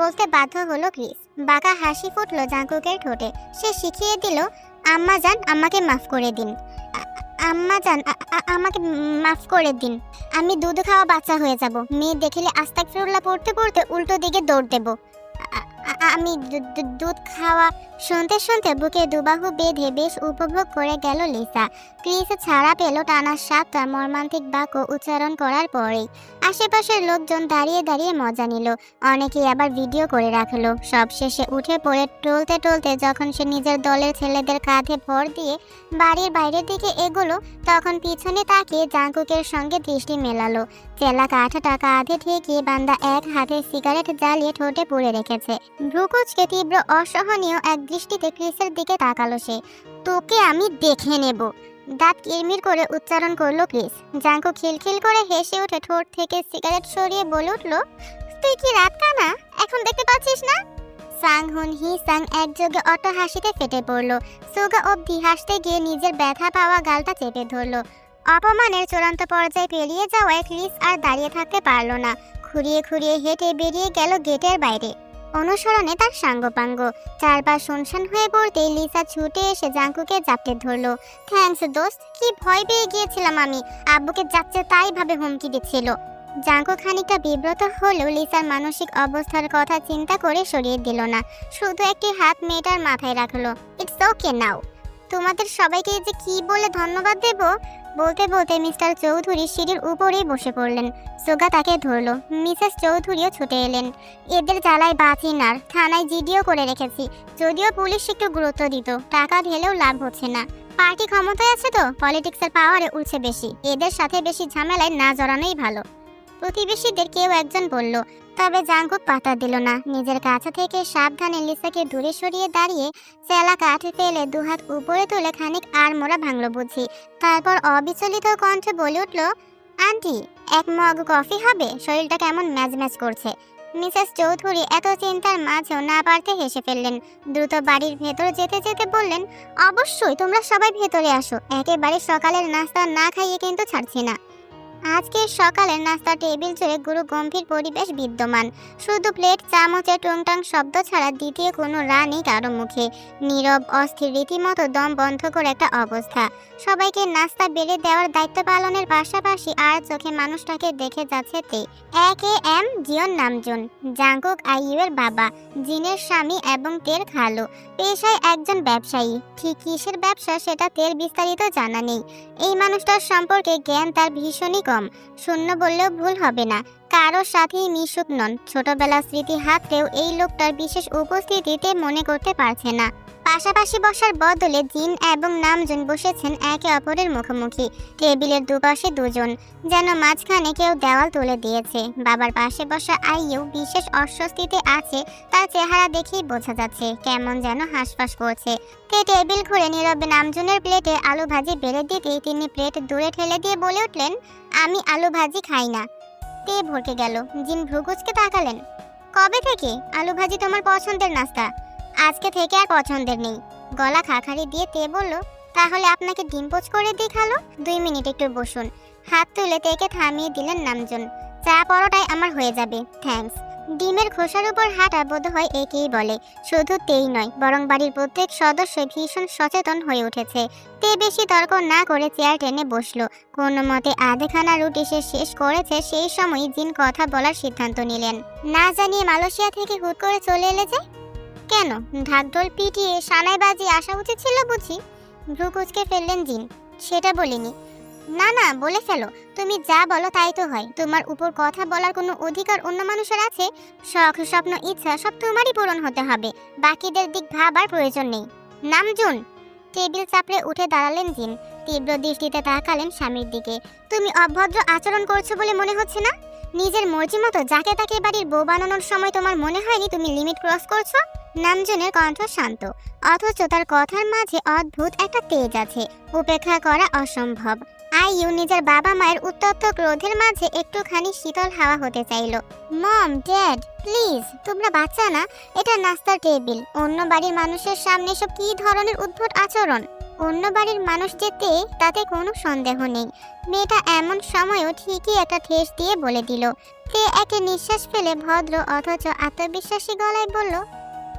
বলতে বাধ্য হলো ক্রিস। বাঁকা হাসি ফুটলো জাঙ্কুকের ঠোঁটে। সে শিখিয়ে দিল, আম্মা জান আমাকে মাফ করে দিন, আম্মা জান আমাকে মাফ করে দিন। আমি দুধ খাওয়া বাচ্চা হয়ে যাব, মেয়ে দেখলে আস্তাগফিরুল্লাহ পড়তে পড়তে উল্টো দিকে দৌড় দেব। আমি দুধ খাওয়া শুনতে শুনতে বুকে দুবাহু বেঁধে বেশ উপভোগ করে গেল লিসা। ক্রিস ছাড়া পেল টানা 7টা মর্মান্তিক বাক্য উচ্চারণ করার পরেই। আশেপাশের লোকজন দাঁড়িয়ে দাঁড়িয়ে মজা নিল, অনেকেই আবার ভিডিও করে রাখলো। সবশেষে উঠে পড়ে টলতে টলতে যখন সে নিজের দলের ছেলেদের কাঁধে ভর দিয়ে বাড়ির বাইরের দিকে এগোলো, তখন পিছনে তাকিয়ে জাঙ্কুকের সঙ্গে দৃষ্টি মেলালো। চেলা কাঠটা কাঁধে ঠেকিয়ে বান্দা এক হাতে সিগারেট জ্বালিয়ে ঠোঁটে পুড়ে রেখেছে। ভ্রুকুচকে তীব্র অসহনীয় এক দৃষ্টিতে ক্রিসের দিকে তাকালো সে। তোকে আমি দেখে নেব, দাঁত কিরমির করে উচ্চারণ করলো ক্রিস। জাঙ্কু খিলখিল করে হেসে উঠে ঠোঁট থেকে সিগারেট সরিয়ে বলে উঠলো, তুই কি রাত কানা এখন দেখতে পাচ্ছিস না? সাংহুন, হিসাং একযোগে অটো হাসিতে ফেটে পড়লো। সুগা অবধি হাসতে গিয়ে নিজের ব্যথা পাওয়া গালটা চেপে ধরলো। অপমানের চূড়ান্ত পর্যায়ে পেরিয়ে যাওয়ায় ক্রিস আর দাঁড়িয়ে থাকতে পারল না। খুঁড়িয়ে খুঁড়িয়ে হেঁটে বেরিয়ে গেল গেটের বাইরে। অনুসরণে তার সাঙ্গপাঙ্গ। চারপাশ শুনশান হয়ে পড়তেই লিসা ছুটে এসে জাঙ্কুকে জাপটে ধরলো। থ্যাঙ্কস দোস্ত, কি ভয় পেয়ে গিয়েছিলাম আমি, আব্বুকে যাচ্ছে তাই ভাবে হুমকি দিচ্ছিল। জাঙ্কু খানিকটা বিব্রত হলেও লিসার মানসিক অবস্থার কথা চিন্তা করে সরিয়ে দিল না, শুধু একটি হাত মেয়েটার মাথায় রাখলো। ইটস ওকে নাও। তোমাদের সবাইকে যে কি বলে ধন্যবাদ দেব, বলতে বলতে মিস্টার চৌধুরী সিঁড়ির উপরেই বসে পড়লেন। সুগা তাকে ধরলো। মিসেস চৌধুরীও ছুটে এলেন। এদের জ্বালায় বাঁচি নার, থানায় জিডিও করে রেখেছি। যদিও পুলিশ একটু গুরুত্ব দিত, টাকা ঢেলেও লাভ হচ্ছে না। পার্টি ক্ষমতায় আছে তো পলিটিক্সের পাওয়ারে উঠছে বেশি, এদের সাথে বেশি ঝামেলায় না জড়ানোই ভালো। প্রতিবেশীদের কেউ একজন বলল, তবে জাঙ্কুক পাতা দিল না। নিজের কাছে থেকে সাবধানে লিসাকে দূরে সরিয়ে দাঁড়িয়ে চেলা কাঠে ফেলে দুহাত উপরে তুলে খানিক আড়মোড়া ভাঙল বুঝি। তারপর অবিচলিত কণ্ঠে বলে উঠল, আন্টি এক মগ কফি হবে? শরীরটা কেমন ম্যাজ ম্যাজ করছে। মিসেস চৌধুরী এত চিন্তার মাঝেও না পারতে হেসে ফেললেন। দ্রুত বাড়ির ভেতর যেতে যেতে বললেন, অবশ্যই তোমরা সবাই ভেতরে আসো, একেবারে সকালের নাস্তা না খাইয়ে কিন্তু ছাড়ছি না। আজকের সকালের নাস্তা টেবিল জুড়ে গুরু গম্ভীর পরিবেশ বিদ্যমান। শুধু প্লেট চামচের টুংটাং শব্দ ছাড়া দ্বিতীয় কোনো রা নেই কারো মুখে। নীরব অস্থির, রীতিমতো দম বন্ধ করে একটা অবস্থা। সবাইকে নাস্তা বেড়ে দেওয়ার দায়িত্ব পালনের পাশাপাশি আর চোখে মানুষটাকে দেখে যাচ্ছে তে। এম জিয়ন নামজুন, জাঙ্কুক আইয়ুর বাবা, জিনের স্বামী এবং তের খালু। পেশায় একজন ব্যবসায়ী, ঠিক কিসের ব্যবসা সেটা তের বিস্তারিত জানা নেই। এই মানুষটার সম্পর্কে জ্ঞান তার ভীষণই কম, শূন্য বললেও ভুল হবে না। কারোর সাথেই মিশুক নন। ছোটবেলার স্মৃতি হাতড়েও এই লোকটার বিশেষ উপস্থিতিতে মনে করতে পারছে না। পাশাপাশি বসার বদলে জিন এবং নামজুন বসেছেন একে অপরের মুখোমুখি। টেবিলের দুপাশে দুজন, যেন মাঝখানে কেউ দেওয়াল তুলে দিয়েছে। বাবার পাশে বসা আইয়ু বিশেষ অস্বস্তিতে আছে, তার চেহারা দেখেই বোঝা যাচ্ছে কেমন যেন হাঁসফাঁস করছে। তে টেবিল ঘুরে নীরবে নামজুনের প্লেটে আলু ভাজি বেড়ে দিতেই তিনি প্লেট দূরে ঠেলে দিয়ে বলে উঠলেন, আমি আলু ভাজি খাই না। তে ভরকে গেল। জিন ভ্রুকুচকে তাকালেন। কবে থেকে? আলু ভাজি তোমার পছন্দের নাস্তা? আজকে থেকে আর পছন্দের নেই। গলা খাখারি দিয়ে তে বলল, তাহলে আপনাকে ডিম পোচ করে দিই খালো। 2 মিনিট একটু বসুন। হাত তুলে তেকে থামিয়ে দিলেন নামজুন। চা পরোটায় আমার হয়ে যাবে, থ্যাঙ্কস। ডিমের খোসার উপর হাঁটা বোধ হয় একেই বলে। শুধু তেই নয়, বরং বাড়ির প্রত্যেক সদস্য ভীষণ সচেতন হয়ে উঠেছে। তে বেশি তর্ক না করে চেয়ার টেনে বসলো। কোনো মতে আধখানা রুটি সে শেষ করেছে, সেই সময় জিন কথা বলার সিদ্ধান্ত নিলেন। না জানিয়ে মালয়েশিয়া থেকে হুট করে চলে এলে যে? কেন? ঢাকঢোল পিটিয়ে সানাই বাজিয়ে আসা উচিত ছিল বুঝি? ভ্রু কুঁচকে ফেললেন জিন। সেটা বলিনি। না না, বলে ফেলো। তুমি যা বলো তাই তো হয়। তোমার উপর কথা বলার কোনো অধিকার অন্য মানুষের আছে? শখ, স্বপ্ন, ইচ্ছা সব তোমারই পূরণ হতে হবে। বাকিদের দিক ভাবার প্রয়োজন নেই। নামজুন। টেবিল চাপড়ে উঠে দাঁড়ালেন জিন। তীব্র দৃষ্টিতে তাকালেন স্বামীর দিকে। তুমি অভদ্র আচরণ করছো বলে মনে হচ্ছে না? নিজের মর্জি মতো যাকে তাকে বাড়ির বউ বানানোর সময় তোমার মনে হয়নি তুমি লিমিট ক্রস করছো? নামজনের কণ্ঠ শান্ত, অথচ তার কথার মাঝে অদ্ভুত একটা তেজ আছে। উপেক্ষা করা অসম্ভব। আইয়ু নিজের বাবা মায়ের উত্তপ্ত ক্রোধের মাঝে একটুখানি শীতল হাওয়া হতে চাইল। মম, ড্যাড, প্লিজ, তোমরা বাচ্চা না। এটা নাস্তার টেবিল। অন্য বাড়ির মানুষের সামনে সব কি ধরনের উদ্ভট আচরণ? অন্য বাড়ির মানুষ যেতে তাতে কোনো সন্দেহ নেই। মেয়েটা এমন সময়ও ঠিকই একটা ঠেস দিয়ে বলে দিল। তে একটা নিঃশ্বাস ফেলে ভদ্র অথচ আত্মবিশ্বাসী গলায় বলল,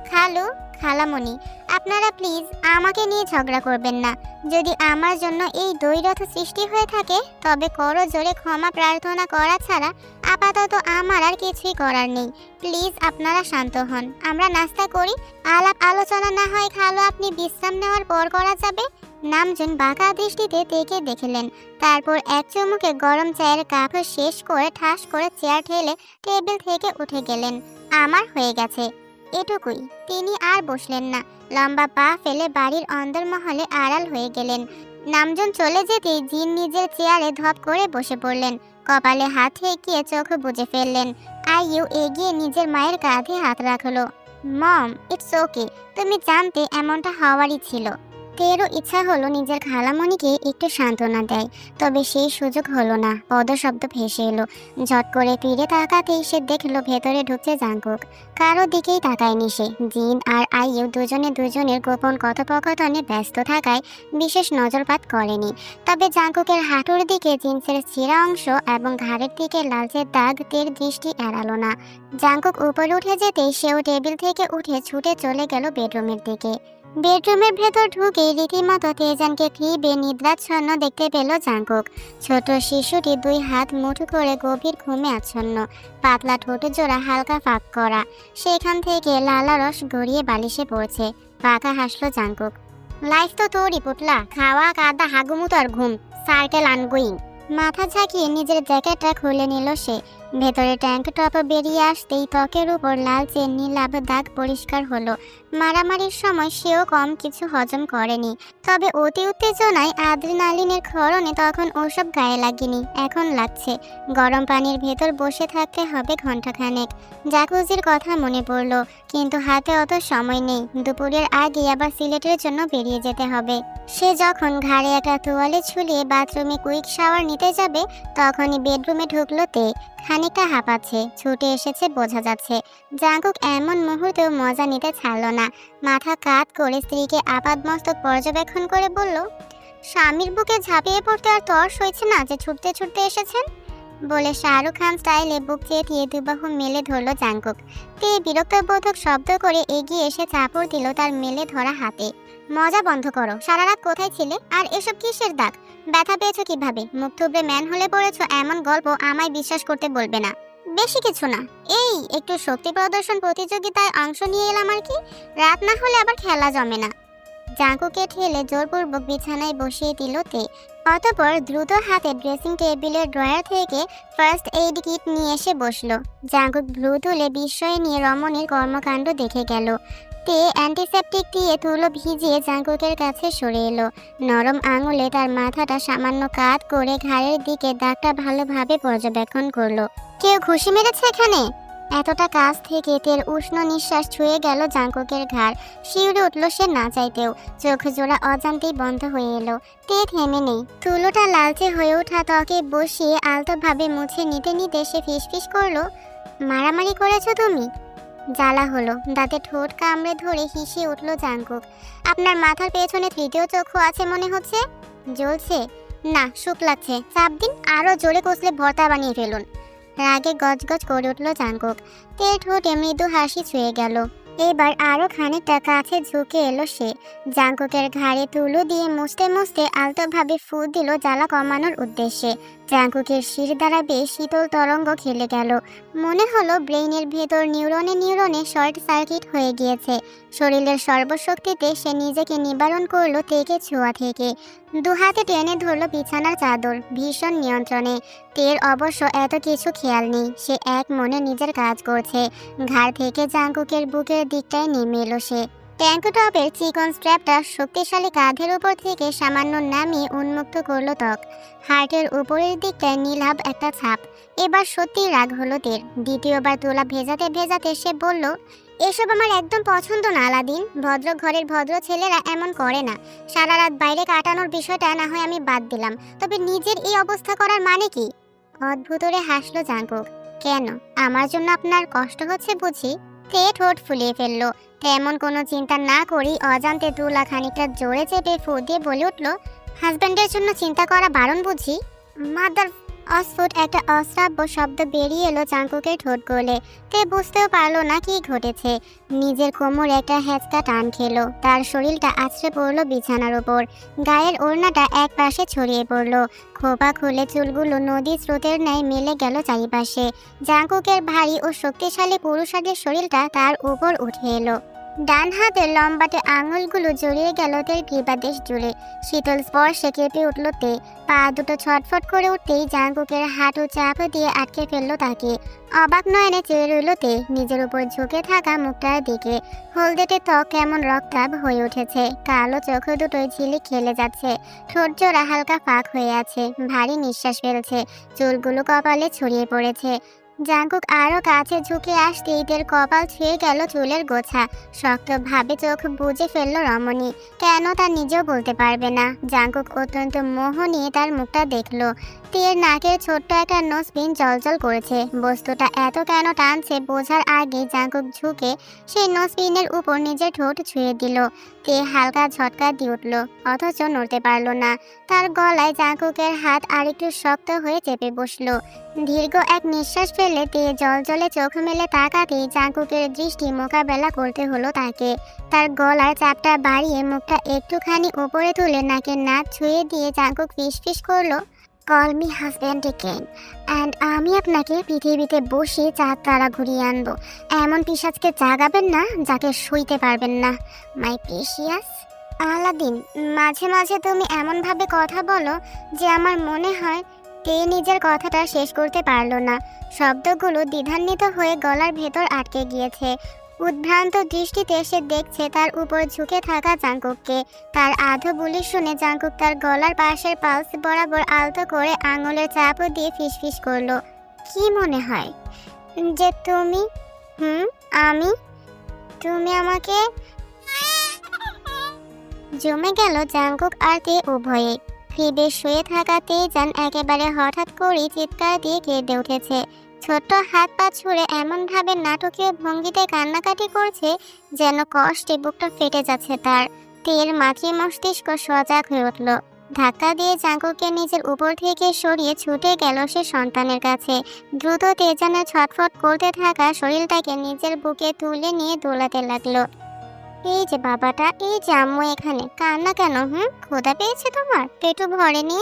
খালু, খালামণি, আপনারা প্লিজ আমাকে নিয়ে ঝগড়া করবেন না। যদি আমার জন্য এই দ্বৈরথ সৃষ্টি হয়ে থাকে তবে করজোড়ে ক্ষমা প্রার্থনা করা ছাড়া আপাতত আমার আর কিছুই করার নেই। প্লিজ আপনারা শান্ত হন, আমরা নাস্তা করি। আলাপ আলোচনা না হয় খালু আপনি বিশ্রাম নেওয়ার পর করা যাবে। নামজন বাঁকা দৃষ্টিতে তেকে দেখলেন, তারপর এক চুমুকে গরম চায়ের কাপ শেষ করে ঠাস করে চেয়ার ঠেলে টেবিল থেকে উঠে গেলেন। আমার হয়ে গেছে, এটুকুই। তিনি আর বসলেন না, লম্বা পা ফেলে বাড়ির অন্দরমহলে আড়াল হয়ে গেলেন। নামজন চলে যেতেই জিন নিজের চেয়ারে ধপ করে বসে পড়লেন। কপালে হাত ঠেকিয়ে চোখ বুজে ফেললেন। আইয়ু এগিয়ে নিজের মায়ের কাঁধে হাত রাখলো। মম, ইটস ওকে, তুমি জানতে এমনটা হওয়ারই ছিল। তেরও ইচ্ছা হলো নিজের খালামণিকে একটু সান্ত্বনা দেয়, তবে সেই সুযোগ হলো না। পদশব্দ ভেসে এলো। ঝট করে ফিরে তাকাতেই সে দেখলো ভেতরে ঢুকছে জাঙ্কুক। কারো দিকেই তাকায়নি সে। জিন আর আইয়ু দুজনে দুজনের গোপন কথোপকথনে ব্যস্ত থাকায় বিশেষ নজরপাত করেনি। তবে জাঙ্কুকের হাঁটুর দিকে জিন্সের ছিঁড়া অংশ এবং ঘাড়ের দিকে লালচে দাগ তের দৃষ্টি এড়ালো না। জাঙ্কুক উপরে উঠে যেতেই সেও টেবিল থেকে উঠে ছুটে চলে গেল বেডরুমের দিকে। বেডরুমের ভেতর ঢুকেই রীতিমতো তেজানকে ক্রিবে নিদ্রাচ্ছন্ন দেখতে পেল জাঙ্কুক। ছোট শিশুটি দুই হাত মুঠো করে গভীর ঘুমে আচ্ছন্ন, পাতলা ঠোঁট জোড়া হালকা ফাঁক করা। সেখান থেকে লালা রস গড়িয়ে বালিশে পড়ছে। বাঁকা হাসলো জাঙ্কুক। লাইফ তো তোরই পুতলা, খাওয়া, কাদা, হাগুমুতো আর ঘুম, সার্কেল আনগোয়িং। মাথা ঝাঁকিয়ে নিজের জ্যাকেটটা খুলে নিল সে। ভেতরে ট্যাঙ্ক টপ বেরিয়ে আসতেই ত্বকের উপর লালচে নীলাভ দাগ পরিষ্কার হলো। মারামারির সময় সেও কম কিছু হজম করেনি, তবে অতি উত্তেজনায় আদ্রিনালিনের ক্ষরণে তখন ওসব গায়ে লাগেনি। এখন লাগছে। গরম পানির ভেতর বসে থাকতে হবে ঘন্টাখানেক। জাকুজির কথা মনে পড়ল, কিন্তু হাতে অত সময় নেই। দুপুরের আগে আবার সিলেটের জন্য বেরিয়ে যেতে হবে। সে যখন ঘাড়ে একটা তোয়ালে ঝুলিয়ে বাথরুমে কুইক শাওয়ার নিতে যাবে তখনই বেডরুমে ঢুকলো তে। খানিকটা হাঁপাচ্ছে, ছুটে এসেছে বোঝা যাচ্ছে। জাঙ্কুক এমন মুহূর্তেও মজা নিতে ছাড়ল না। মাথা কাত করে স্ত্রীকে আপাদমস্তক পর্যবেক্ষণ করে বলল, স্বামীর বুকে ঝাঁপিয়ে পড়তে আর তর সইছে না যে ছুটতে ছুটতে এসেছেন? বলে শাহরুখ খান স্টাইলে বুক চেতিয়ে দুবাহু মেলে ধরল জাঙ্কুক। তে বিরক্তবোধক শব্দ করে এগিয়ে এসে চাপড় দিল তার মেলে ধরা হাতে। মজা বন্ধ করো, সারা রাত কোথায় ছিলে? আর এসব কিসের দাগ? ব্যথা পেয়েছো কিভাবে? মুখ থুবড়ে ম্যান হলে পড়েছো এমন গল্প আমায় বিশ্বাস করতে বলবে না। বেশি কিছু না, এই একটু শক্তি প্রদর্শন প্রতিযোগিতায় অংশ নিয়ে এলাম আর কি। রাত না হলে আবার খেলা জমে না। জাঙ্কুকে ঠেলে জোরপূর্বক বিছানায় বসিয়ে দিল তে। অতঃপর দ্রুত হাতে ড্রেসিং টেবিলের ড্রয়ার থেকে ফার্স্ট এইড কিট নিয়ে এসে বসলো। জাঙ্কুক ভ্রু তুলে বিস্ময় নিয়ে রমণীর কর্মকাণ্ড দেখে গেল। তে অ্যান্টিসেপটিক দিয়ে তুলো ভিজিয়ে জাঙ্কুকের কাছে সরে এলো। নরম আঙুলে তার মাথাটা সামান্য কাত করে ঘাড়ের দিকে দাগটা ভালোভাবে পর্যবেক্ষণ করলো। কেউ ঘুষি মেরেছে এখানে? এতটা কাছ থেকে তের উষ্ণ নিঃশ্বাস ছুঁয়ে গেল জাঙ্কুকের ঘাড়। শিউরে উঠল সে না চাইতেও। চোখ জোড়া অজান্তেই বন্ধ হয়ে এলো। তে থেমে নেই। তুলোটা লালচে হয়ে ওঠা ত্বকে বসিয়ে আলতোভাবে মুছে নিতে নিতে সে ফিসফিস করলো, মারামারি করেছো তুমি? জ্বালা হলো, দাঁতে ঠোঁট কামড়ে ধরে হিসিয়ে উঠল জাঙ্কুক। আপনার মাথার পেছনে তৃতীয় চক্ষু আছে মনে হচ্ছে। জ্বলছে? না, শুক লাগছে। চাপ দিন, আরো জোরে কষলে ভর্তা বানিয়ে ফেলুন। রাগে গজগজ করে উঠল জাঙ্কুক। তের ঠোঁটে মৃদু হাসি ছুঁয়ে গেল। এবার আরো খানিকটা কাছে ঝুঁকে এলো সে। জাঙ্কুকের ঘাড়ে তুলো দিয়ে মুছতে মুছতে আলতোভাবে ফু দিল জ্বালা কমানোর উদ্দেশ্যে। জাঙ্কুকের শির দ্বারা বেশ শীতল তরঙ্গ খেলে গেল। মনে হলো ব্রেইনের ভেতর নিউরনে নিউরনে শর্ট সার্কিট হয়ে গিয়েছে। শরীরের সর্বশক্তিতে সে নিজেকে নিবারণ করলো তেকে ছোঁয়া থেকে। দু হাতে টেনে ধরলো বিছানার চাদর, ভীষণ নিয়ন্ত্রণে। তের অবশ্য এত কিছু খেয়াল নেই, সে এক মনে নিজের কাজ করছে। ঘাড় থেকে জাঙ্কুকের বুকের দিকটায় নেমে এলো সে। ট্যাঙ্ক টপের চিকন স্ট্র্যাপটা শক্তিশালী কাঁধের উপর থেকে সামান্য নামিয়ে উন্মুক্ত করলো ত্বক। হার্টের উপরের দিকটায় নীলাভ একটা ছাপ। এবার সত্যিই রাগ হলো তের। দ্বিতীয়বার তোলা ভেজাতে ভেজাতে সে বলল, এসব আমার একদম পছন্দ না আলাদিন। ভদ্র ঘরের ভদ্র ছেলেরা এমন করে না। সারা রাত বাইরে কাটানোর বিষয়টা না হয় আমি বাদ দিলাম, তবে নিজের এই অবস্থা করার মানে কি? অদ্ভুতরে হাসলো জাঙ্কুক। কেন, আমার জন্য আপনার কষ্ট হচ্ছে বুঝি? তে ঠোঁট ফুলিয়ে ফেললো। তেমন কোনো চিন্তা না করেই অজান্তে তুলা খানিকটা জোরে চেপে ফু দিয়ে বলে উঠল, হাজব্যান্ডের জন্য চিন্তা করা বারণ বুঝি? মাদার! অস্ফুট একটা অশ্রাব্য শব্দ বেরিয়ে এলো জাঙ্কুকের ঠোঁট গলে। তে বুঝতেও পারলো না কি ঘটেছে। নিজের কোমর একটা হ্যাঁচকা টান খেলো। তার শরীরটা আছড়ে পড়লো বিছানার উপর। গায়ের ওড়নাটা এক পাশে ছড়িয়ে পড়লো। খোপা খুলে চুলগুলো নদী স্রোতের ন্যায় মেলে গেল চারিপাশে। জাঙ্কুকের ভারী ও শক্তিশালী পুরুষাদের শরীরটা তার উপর উঠে এলো। ডান হাতের লম্বাটে আঙুলগুলো জড়িয়ে গেল তের গ্রীবাদেশ জুড়ে। শীতল স্পর্শে কেঁপে উঠল তে। পা দুটো ছটফট করে উঠতেই জাঙ্কুকের হাঁটু চাপ দিয়ে আটকে ফেললো তাকে। অবাক নয়নে চেয়ে রইল তে নিজের উপর ঝুঁকে থাকা মুখটার দিকে। হলদেটে ত্বক কেমন রক্তাভ হয়ে উঠেছে। কালো চোখ দুটোই ঝিলিক খেলে যাচ্ছে। ঠোঁট জোড়া হালকা ফাঁক হয়ে আছে। ভারী নিঃশ্বাস ফেলছে। চুলগুলো কপালে ছড়িয়ে পড়েছে। জাঙ্কুক আরো কাছে ঝুঁকে আসতেই তের কপাল ছুঁয়ে গেল চুলের গোছা। শক্তভাবে চোখ বুজে ফেলল রমণী। কেন তা নিজেও বলতে পারবে না। জাঙ্কুক অত্যন্ত মোহ নিয়ে তার মুখটা দেখলো। তের নাকের ছোট্ট একটা নোজপিন জলজল করেছে। বস্তুটা এত কেন টানছে বোঝার আগে জাঙ্কুক ঝুঁকে সেই নোজপিনের উপর নিজের ঠোঁট ছুঁয়ে দিল। তে হালকা ঝটকা দিয়ে উঠল, অথচ নড়তে পারল না। তার গলায় জাঙ্কুকের হাত আরেকটু শক্ত হয়ে চেপে বসলো। দীর্ঘ এক নিঃশ্বাস ফেলে তে জলজলে চোখ মেলে তাকাতেই জাঙ্কুকের দৃষ্টি মোকাবেলা করতে হলো তাকে। তার গলার চাপটা বাড়িয়ে মুখটা একটুখানি উপরে তুলে নাকের নাক ছুঁয়ে দিয়ে জাঙ্কুক ফিসফিস করলো, call me husband again, and আমি আপনাকে পৃথিবীতে বসে চাঁদ তারা ঘুরিয়ে আনবো। এমন পিশাচকে জাগাবেন না যাকে সইতে পারবেন না, মাই প্রেশিয়াস। আলাদিন, মাঝে মাঝে তুমি এমনভাবে কথা বলো যে আমার মনে হয়। তে নিজের কথাটা শেষ করতে পারল না। শব্দগুলো দ্বিধান্বিত হয়ে গলার ভেতর আটকে গিয়েছে। উদ্ভ্রান্ত দৃষ্টিতে সে দেখছে তার উপর ঝুঁকে থাকা জাঙ্কুককে। তার আধো বুলি শুনে জাঙ্কুক তার গলার পাশের পালস বরাবর আলতো করে আঙুলের চাপ দিয়ে ফিসফিস করলো, কি মনে হয় যে তুমি? আমি? তুমি আমাকে? জমে গেল জাঙ্কুক আর তে উভয়ে। ফিবে শুয়ে থাকা তেজান একেবারে হঠাৎ করে চিৎকার দিয়ে কেঁদে উঠেছে। ছোট্ট হাত পা ছুঁড়ে এমনভাবে নাটকীয় ভঙ্গিতে কান্নাকাটি করছে যেন কষ্টে বুকটা ফেটে যাচ্ছে তার। তের মাতৃ মস্তিষ্ক সজাগ হয়ে উঠল। ধাক্কা দিয়ে জাঙ্কুককে নিজের উপর থেকে সরিয়ে ছুটে গেল সে সন্তানের কাছে। দ্রুত তেজানের ছটফট করতে থাকা শরীরটাকে নিজের বুকে তুলে নিয়ে দোলাতে লাগলো। এই যে বাবাটা, এই যে আম্মু এখানে, কান্না কেন? ক্ষুধা পেয়েছে তোমার? পেটু ভরেনি?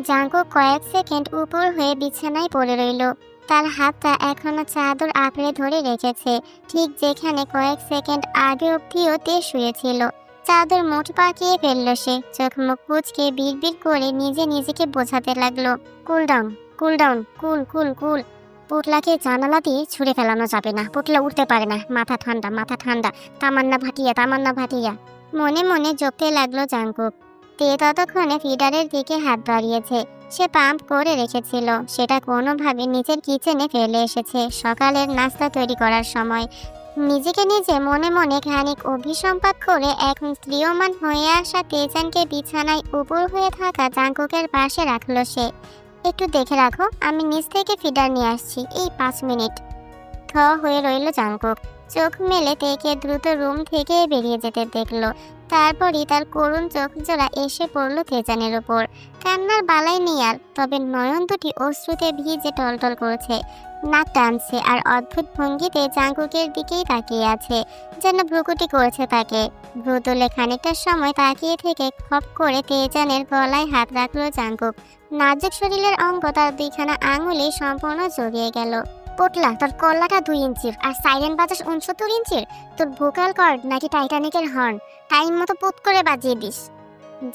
জাঙ্কুক কয়েক সেকেন্ড উপর হয়ে বিছানায় পড়ে রইল। তার হাতটা এখনো চাদর আঁকড়ে ধরে রেখেছে, ঠিক যেখানে কয়েক সেকেন্ড আগে অবধিও তে শুয়েছিল। চাদর মুঠ পাকিয়ে ফেলল সে। চোখ মুখ কুচকে বিড়বিড় করে নিজে নিজেকে বোঝাতে লাগলো, কুল ডাউন, কুল ডাউন, কুল কুল কুল। পুটলাকে জানালা দিয়ে ছুঁড়ে ফেলানো যাবে না, পুটলা উঠতে পারে না, মাথা ঠান্ডা, মাথা ঠান্ডা, তামান্না ভাটিয়া, তামান্না ভাটিয়া। মনে মনে জপতে লাগলো জাঙ্কুক। তে ততক্ষণে ফিডারের দিকে হাত বাড়িয়েছে। সে পাম্প করে রেখেছিল, সেটা কোনোভাবে নিজের কিচেনে ফেলে এসেছে সকালের নাস্তা তৈরি করার সময়। নিজেকে নিজে মনে মনে খানিক অভিসম্পাত করে এখন স্ত্রীয়মান হয়ে আসা তেজানকে বিছানায় উপর হয়ে থাকা জাঙ্কুকের পাশে রাখলো সে। একটু দেখে রাখো, আমি নিচ থেকে ফিডার নিয়ে আসছি, এই 5 মিনিট। থ হয়ে রইল জাঙ্কুক। চোখ মেলে তেকে দ্রুত রুম থেকে বেরিয়ে যেতে দেখলো। তারপরই তার করুণ চোখ জোড়া এসে পড়লো তেজানের ওপর। কান্নার বালাই নেই আর, তবে নয়ন দুটি অশ্রুতে ভিজে টলটল করছে। নাক টানছে আর অদ্ভুত ভঙ্গিতে জাঙ্কুকের দিকেই তাকিয়ে আছে, যেন ভ্রুকুটি করছে তাকে। ভ্রু তুলে খানিকটা সময় তাকিয়ে থেকে খপ করে তেজানের গলায় হাত রাখলো জাঙ্কুক। নাজুক শরীরের অঙ্গ তার দুইখানা আঙুলে সম্পূর্ণ জড়িয়ে গেল। পোটলা, তোর কল্লাটা 2 ইঞ্চির আর সাইরেন বাজাস 69 ইঞ্চির। তোর ভোকাল কর্ড নাকি টাইটানিকের হর্ন, টাইম মতো পুত করে বাজিয়ে দিস।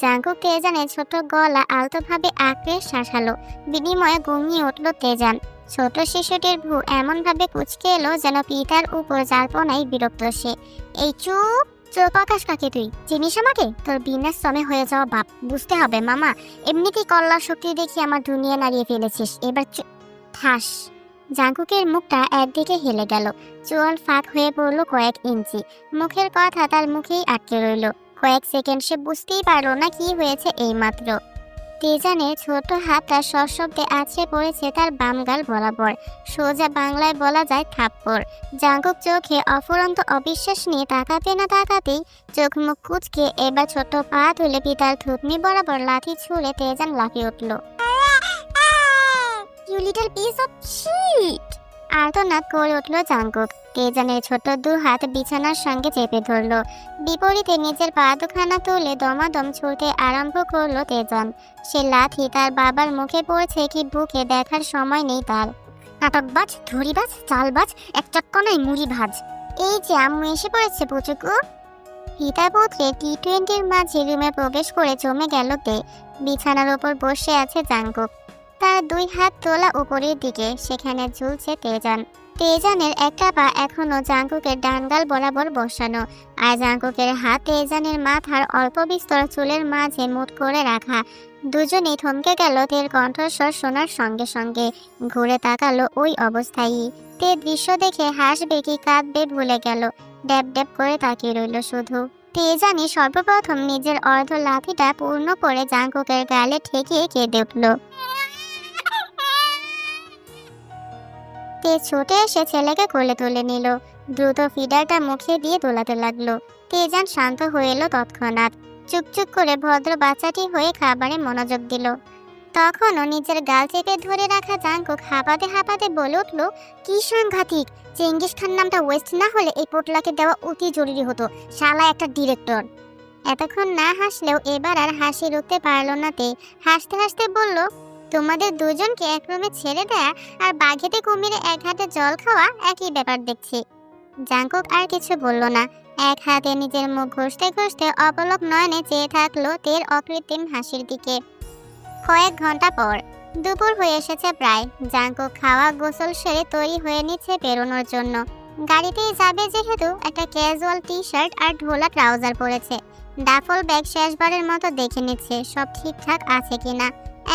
জাঙ্কুক তেজানের ছোট গলা আলতোভাবে আঁকড়ে শাসালো। বিনিময়ে ঘুমিয়ে উঠল তেজান। ছোট শিশুটির ভ্রু এমনভাবে কুঁচকে এলো যেন পিতার উপর জার্পনায় বিরক্ত সে। এই চুপ চোখ আকাশ কাকে তুই চিনিস আমাকে? তোর বিনাশ সময় হয়ে যাওয়া বাপ, বুঝতে হবে মামা। এমনিতেই কল্লার শক্তি দেখি আমার দুনিয়া নাড়িয়ে ফেলেছিস, এবার ঠাস। জাঙ্কুকের মুখটা একদিকে হেলে গেল, চোয়াল ফাঁক হয়ে পড়লো কয়েক ইঞ্চি। মুখের কথা তার মুখেই আটকে রইল। কয়েক সেকেন্ড সে বুঝতেই পারলো না কি হয়েছে এইমাত্র। তেজানের ছোট হাতটা সশব্দে আছড়ে পড়েছে তার বাম গাল বরাবর। সোজা বাংলায় বলা যায় থাপ্পড়। জাঙ্কুক চোখে অফুরন্ত অবিশ্বাস নিয়ে তাকাতে না তাকাতেই চোখ মুখ কুচকে এবার ছোট পা তুলে পিতার থুতনি বরাবর লাথি ছুঁড়ে তেজান লাফিয়ে উঠল। You little piece of shit! আর্তনাদ করে উঠল জাঙ্কুক। তেজানের ছোট 2 হাত বিছানার সঙ্গে চেপে ধরলো। বিপরীতে নিজের পা দুখানা তুলে দমাদম ছুটতে আরম্ভ করলো তেজান। সে লাথি তার বাবার মুখে পড়ছে কি বুকে দেখার সময় নেই তার। নাটকবাজ, ধরিবাজ, চালবাজ, এক চক্কনায় মুড়ি ভাজ। এই যে আম্মু এসে পড়েছে পুচুকু। পিতাপুত্রে টি-20-র মাঝে রুমে প্রবেশ করে জমে গেল তে। বিছানার ওপর বসে আছে জাঙ্কুক, তার 2 হাত তোলা উপরের দিকে, সেখানে ঝুলছে তেজান। তেজানের একটা পা এখনো জাঙ্কুকের ডানগাল বরাবর বসানো, আর জাঙ্কুকের হাত তেজানের মাথার অল্প বিস্তর চুলের মাঝে মুঠ করে রাখা। দুজনেই থমকে গেল তের কণ্ঠস্বর শোনার সঙ্গে সঙ্গে। ঘুরে তাকালো ওই অবস্থায়। তে দৃশ্য দেখে হাসবে কি কাঁদবে ভুলে গেল। ড্যাব ড্যাব করে তাকিয়ে রইল শুধু। তেজানি সর্বপ্রথম নিজের অর্ধ লাঠিটা পূর্ণ করে জাঙ্কুকের গালে ঠেকিয়ে কেঁদে উঠল। তে ছুটে এসে ছেলেকে কোলে তুলে নিল। দ্রুত ফিডারটা মুখে দিয়ে দোলাতে লাগলো। তেজান শান্ত হয়ে এলো তৎক্ষণাৎ। চুপচুপ করে ভদ্র বাচ্চাটি হয়ে খাবারে মনোযোগ দিল। তখনও নিজের গাল চেপে ধরে রাখা জাঙ্কুক হাঁপাতে হাঁপাতে বলে উঠল, কি সাংঘাতিক! চেঙ্গিস খান নামটা ওয়েস্ট না হলে এই পোটলাকে দেওয়া অতি জরুরি হতো, শালা একটা ডিরেক্টর। এতক্ষণ না হাসলেও এবার আর হাসি রুখতে পারল না তে। হাসতে হাসতে বলল, তোমাদের দুজনকে এক রুমে ছেড়ে দেয়া আর বাঘেতে কুমিরে এক হাতে জল খাওয়া একই ব্যাপার দেখছি। জাঙ্কুক আর কিছু বলল না, এক হাতে নিজের মুখ ঘষতে ঘষতে অপলক নয়নে চেয়ে থাকলো তের অকৃত্রিম হাসির দিকে। কয়েক ঘন্টা পর দুপুর হয়ে এসেছে প্রায়। জাঙ্কুক খাওয়া গোসল সেরে তৈরি হয়ে নিচ্ছে বেরোনোর জন্য। গাড়িতেই যাবে যেহেতু একটা ক্যাজুয়াল টি-শার্ট আর ঢোলা ট্রাউজার পরেছে। ডাফল ব্যাগ শেষবারের মতো দেখে নিচ্ছে সব ঠিকঠাক আছে কিনা।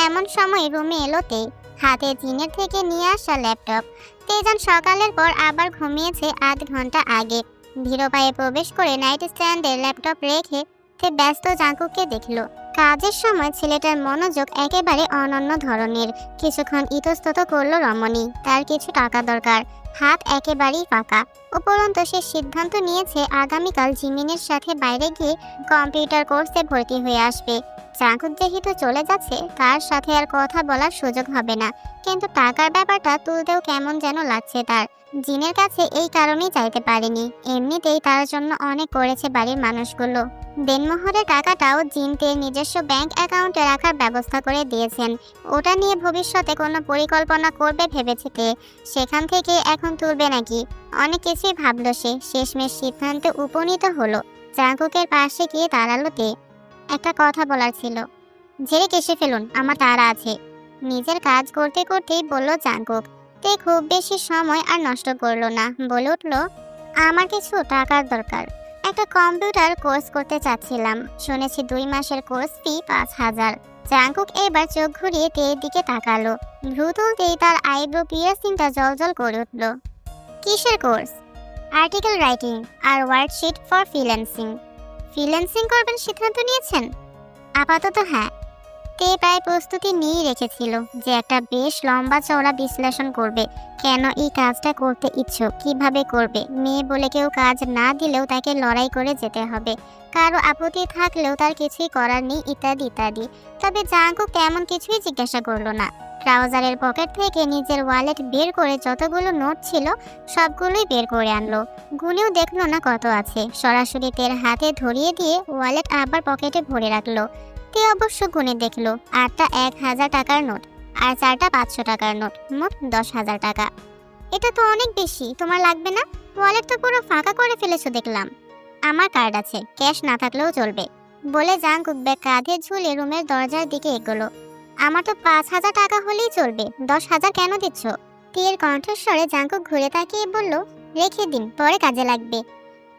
এমন সময় রুমে এলো তে, হাতে চীনের থেকে নিয়ে আসা ল্যাপটপ। তেজান সকালের পর আবার ঘুমিয়েছে আধ ঘন্টা আগে। ধীর পায়ে প্রবেশ করে নাইট স্ট্যান্ডে ল্যাপটপ রেখে তে ব্যস্ত জাঙ্কুককে দেখলো। কাজের সময় ছেলেটার মনোযোগ একেবারে অনন্য ধরনের। কিছুক্ষণ ইতস্তত করলো রমণী, তার কিছু টাকা দরকার, হাত একেবারেই ফাঁকা। উপরন্তু সে সিদ্ধান্ত নিয়েছে আগামীকাল জিমিনের সাথে বাইরে গিয়ে কম্পিউটার কোর্সে ভর্তি হয়ে আসবে। জাঙ্কুক যেহেতু চলে যাচ্ছে, তার সাথে আর কথা বলার সুযোগ হবে না। কিন্তু টাকার ব্যাপারটা তুলতেও কেমন যেন লাগছে তার। জিনের কাছে এই কারণেই চাইতে পারেনি, এমনিতেই তার জন্য অনেক করেছে বাড়ির মানুষগুলো। দেনমোহরের টাকাটাও জিন তের নিজস্ব ব্যাংক অ্যাকাউন্টে রাখার ব্যবস্থা করে দিয়েছেন। ওটা নিয়ে ভবিষ্যতে কোনো পরিকল্পনা করবে ভেবেছে তে। সেখান থেকে এখন তুলবে নাকি, অনেক কিছুই ভাবলো সে। শেষমেশ সিদ্ধান্তে উপনীত হলো। জাঙ্কুকের পাশে গিয়ে দাঁড়ালো তে। একটা কথা বলার ছিল। ঝেড়ে কেসে ফেলুন, আমার তাড়া আছে। নিজের কাজ করতে করতেই বলল জাঙ্কুক। তে খুব বেশি সময় আর নষ্ট করলো না, বলে উঠল, আমার কিছু টাকার দরকার। একটা কম্পিউটার কোর্স করতে চাচ্ছিলাম, শুনেছি 2 মাসের কোর্স ফি 5000। জাঙ্কুক এবার চোখ ঘুরিয়ে তের দিকে তাকালো। ভ্রু তুলতেই তার আইব্রো পিয়ার্সিংটা জলজল করে উঠল। কিসের কোর্স? আর্টিকেল রাইটিং আর ওয়ার্কশিট ফর ফ্রিল্যান্সিং। ফ্রিল্যান্সিং করবেন সিদ্ধান্ত নিয়েছেন? আপাতত হ্যাঁ। তে প্রায় প্রস্তুতি নিয়েই রেখেছিল যে একটা বেশ লম্বা চওড়া বিশ্লেষণ করবে, কেন এই কাজটা করতে ইচ্ছুক, কিভাবে করবে, মেয়ে বলে কেউ কাজ না দিলেও তাকে লড়াই করে যেতে হবে, কারো আপত্তি থাকলেও তার কিছুই করার নেই, ইত্যাদি ইত্যাদি। তবে জাঙ্কুক তেমন কিছুই জিজ্ঞাসা করলো না। ট্রাউজারের পকেট থেকে নিজের ওয়ালেট বের করে যতগুলো নোট ছিল সবগুলোই বের করে আনলো। গুনেও দেখলো না কত আছে, সরাসরি তের হাতে ধরিয়ে দিয়ে ওয়ালেট আবার পকেটে ভরে রাখলো। তে অবশ্য গুনে দেখলো 8টা 1000 টাকার নোট আর 4টা 500 টাকার নোট, মোট 10,000 টাকা। এটা তো অনেক বেশি, তোমার লাগবে না? ওয়ালেট তো পুরো ফাঁকা করে ফেলেছো দেখলাম। আমার কার্ড আছে, ক্যাশ না থাকলেও চলবে, বলে জাঙ্কুক ব্যাগ কাঁধে ঝুলে রুমের দরজার দিকে এগোলো। আমার তো 5,000 টাকা হলেই চলবে, 10,000 কেন দিচ্ছ? তীর কণ্ঠস্বরে জাঙ্কুক ঘুরে তাকিয়ে বলল, রেখে দিন, পরে কাজে লাগবে।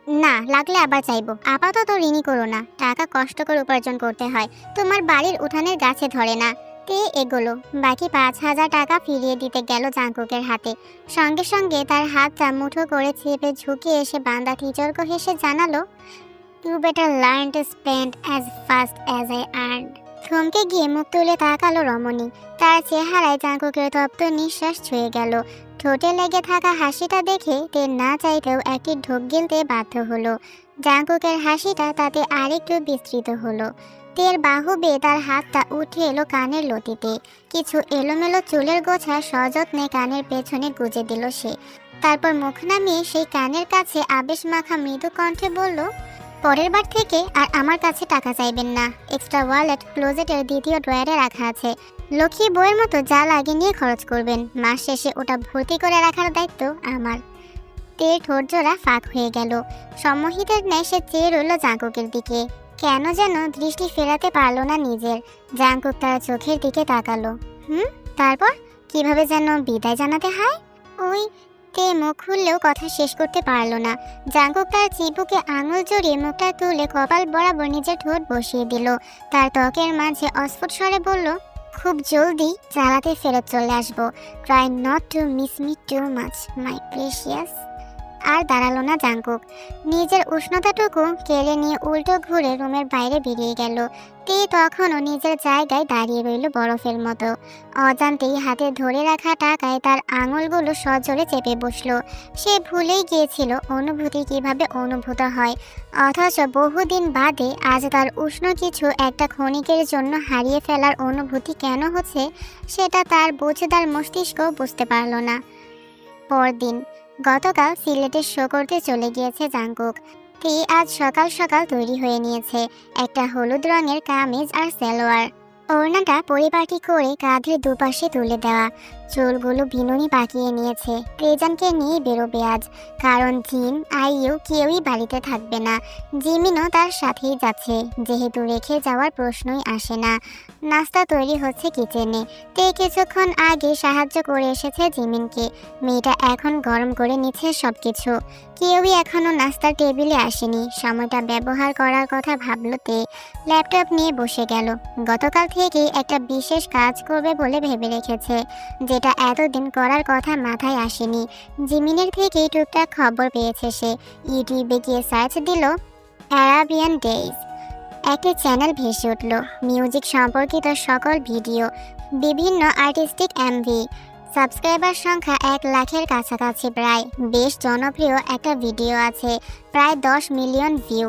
না লাগলে আবার চাইবো, আপাতত ঋণী করো না, টাকা কষ্ট করে উপার্জন করতে হয়, তোমার বাড়ির উঠানের গাছে ধরে না। তে এগোলো, বাকি 5,000 টাকা ফিরিয়ে দিতে গেল জাঙ্কুকের হাতে। সঙ্গে সঙ্গে তার হাতটা মুঠো করে চেপে ঝুঁকে এসে বান্দা টিচর্ক হেসে জানালো, you better learn to spend as fast as I earn. থমকে গিয়ে মুখ তুলে তাকালো রমণী। তার চেহারায় জাঙ্কুকের তপ্ত নিঃশ্বাস ছুঁয়ে গেল। ঠোঁটে লেগে থাকা হাসিটা দেখে তে না চাইতেও একটি ঢোক গিলতে বাধ্য হলো। জাঙ্কুকের হাসিটা তাতে আরেকটু বিস্তৃত হলো। তের বাহু বেয়ে তার হাতটা উঠে এলো কানের লতিতে। কিছু এলোমেলো চুলের গোছা সযত্নে কানের পেছনে গুজে দিল সে। তারপর মুখ নামিয়ে সেই কানের কাছে আবেশ মাখা মৃদু কণ্ঠে বলল, পরের বার থেকে আর আমার কাছে টাকা চাইবেন না। এক্সট্রা ওয়ালেট ক্লোজেটের দ্বিতীয় ড্রয়ারে রাখা আছে, লক্ষ্মী বইয়ের মতো যা লাগে নিয়ে খরচ করবেন, মাস শেষে ওটা ভর্তি করে রাখার দায়িত্ব আমার। তের ঠোঁট জোড়া ফাঁক হয়ে গেল। সম্মোহিতের ন্যায় সে চেয়ে রইল জাঙ্কুকের দিকে। কেন যেন দৃষ্টি ফেরাতে পারল না নিজের। জাঙ্কুক তার চোখের দিকে তাকালো। তারপর কিভাবে যেন বিদায় জানাতে হয়? ওই তে মুখ খুললেও কথা শেষ করতে পারল না। জাঙ্কুক তার চিবুকে আঙুল জড়িয়ে মুখটা তুলে কপাল বরাবর নিজের ঠোঁট বসিয়ে দিল। তার ত্বকের মাঝে অস্ফুট স্বরে বলল, খুব জলদি চালাতে ফেরত চলে আসবো। Try not to miss me too much my precious. আর দাঁড়ালো না জাঙ্কুক। নিজের উষ্ণতাটুকু কেড়ে নিয়ে উল্টো ঘুরে রুমের বাইরে বেরিয়ে গেল। তে তখনও নিজের জায়গায় দাঁড়িয়ে রইল বরফের মতো। অজান্তেই হাতে ধরে রাখা টাকায় তার আঙুলগুলো সজোরে চেপে বসলো। সে ভুলেই গিয়েছিল অনুভূতি কিভাবে অনুভূত হয়, অথচ বহুদিন বাদে আজ তার উষ্ণ কিছু একটা ক্ষণিকের জন্য হারিয়ে ফেলার অনুভূতি কেন হচ্ছে সেটা তার বুঝদার মস্তিষ্ক বুঝতে পারল না। পরদিন গতকাল সিলেটে শো করতে চলে গিয়েছে জাঙ্কুক। তে আজ সকাল সকাল তৈরি হয়ে নিয়েছে, একটা হলুদ রঙের কামিজ আর সালোয়ার। ওড়নাটা পরিপাটি করে কাঁধের দুপাশে তুলে দেওয়া, চুলগুলো বিনুনি পাকিয়ে নিয়েছে। তেজানকে নিয়ে বেরোবে আজ, কারণ জিন আইও কেউই বাড়িতে থাকবে না। জিমিনও তার সাথেই যাচ্ছে, যেহেতু রেখে যাওয়ার প্রশ্নই আসে না। নাস্তা তৈরি হচ্ছে কিচেনে। তে কিছুক্ষণ আগে সাহায্য করে এসেছে জিমিনকে। মেয়েটা এখন গরম করে নিচ্ছে সবকিছু। কেউই এখনো নাস্তার টেবিলে আসেনি। সময়টা ব্যবহার করার কথা ভাবল তে। ল্যাপটপ নিয়ে বসে গেল। গতকাল থেকেই একটা বিশেষ কাজ করবে বলে ভেবে রেখেছে, যেটা এতদিন করার কথা মাথায় আসেনি। জিমিনের থেকেই টুকটাক খবর পেয়েছে সে। ইউটিউবে গিয়ে সার্চ দিল অ্যারাবিয়ান ডেইজ। একটি চ্যানেল ভেসে উঠল, মিউজিক সম্পর্কিত সকল ভিডিও, বিভিন্ন আর্টিস্টিক এমভি। সাবস্ক্রাইবার সংখ্যা 1 লাখের কাছাকাছি প্রায়। বেশ জনপ্রিয় একটা ভিডিও আছে, প্রায় 10 মিলিয়ন ভিউ।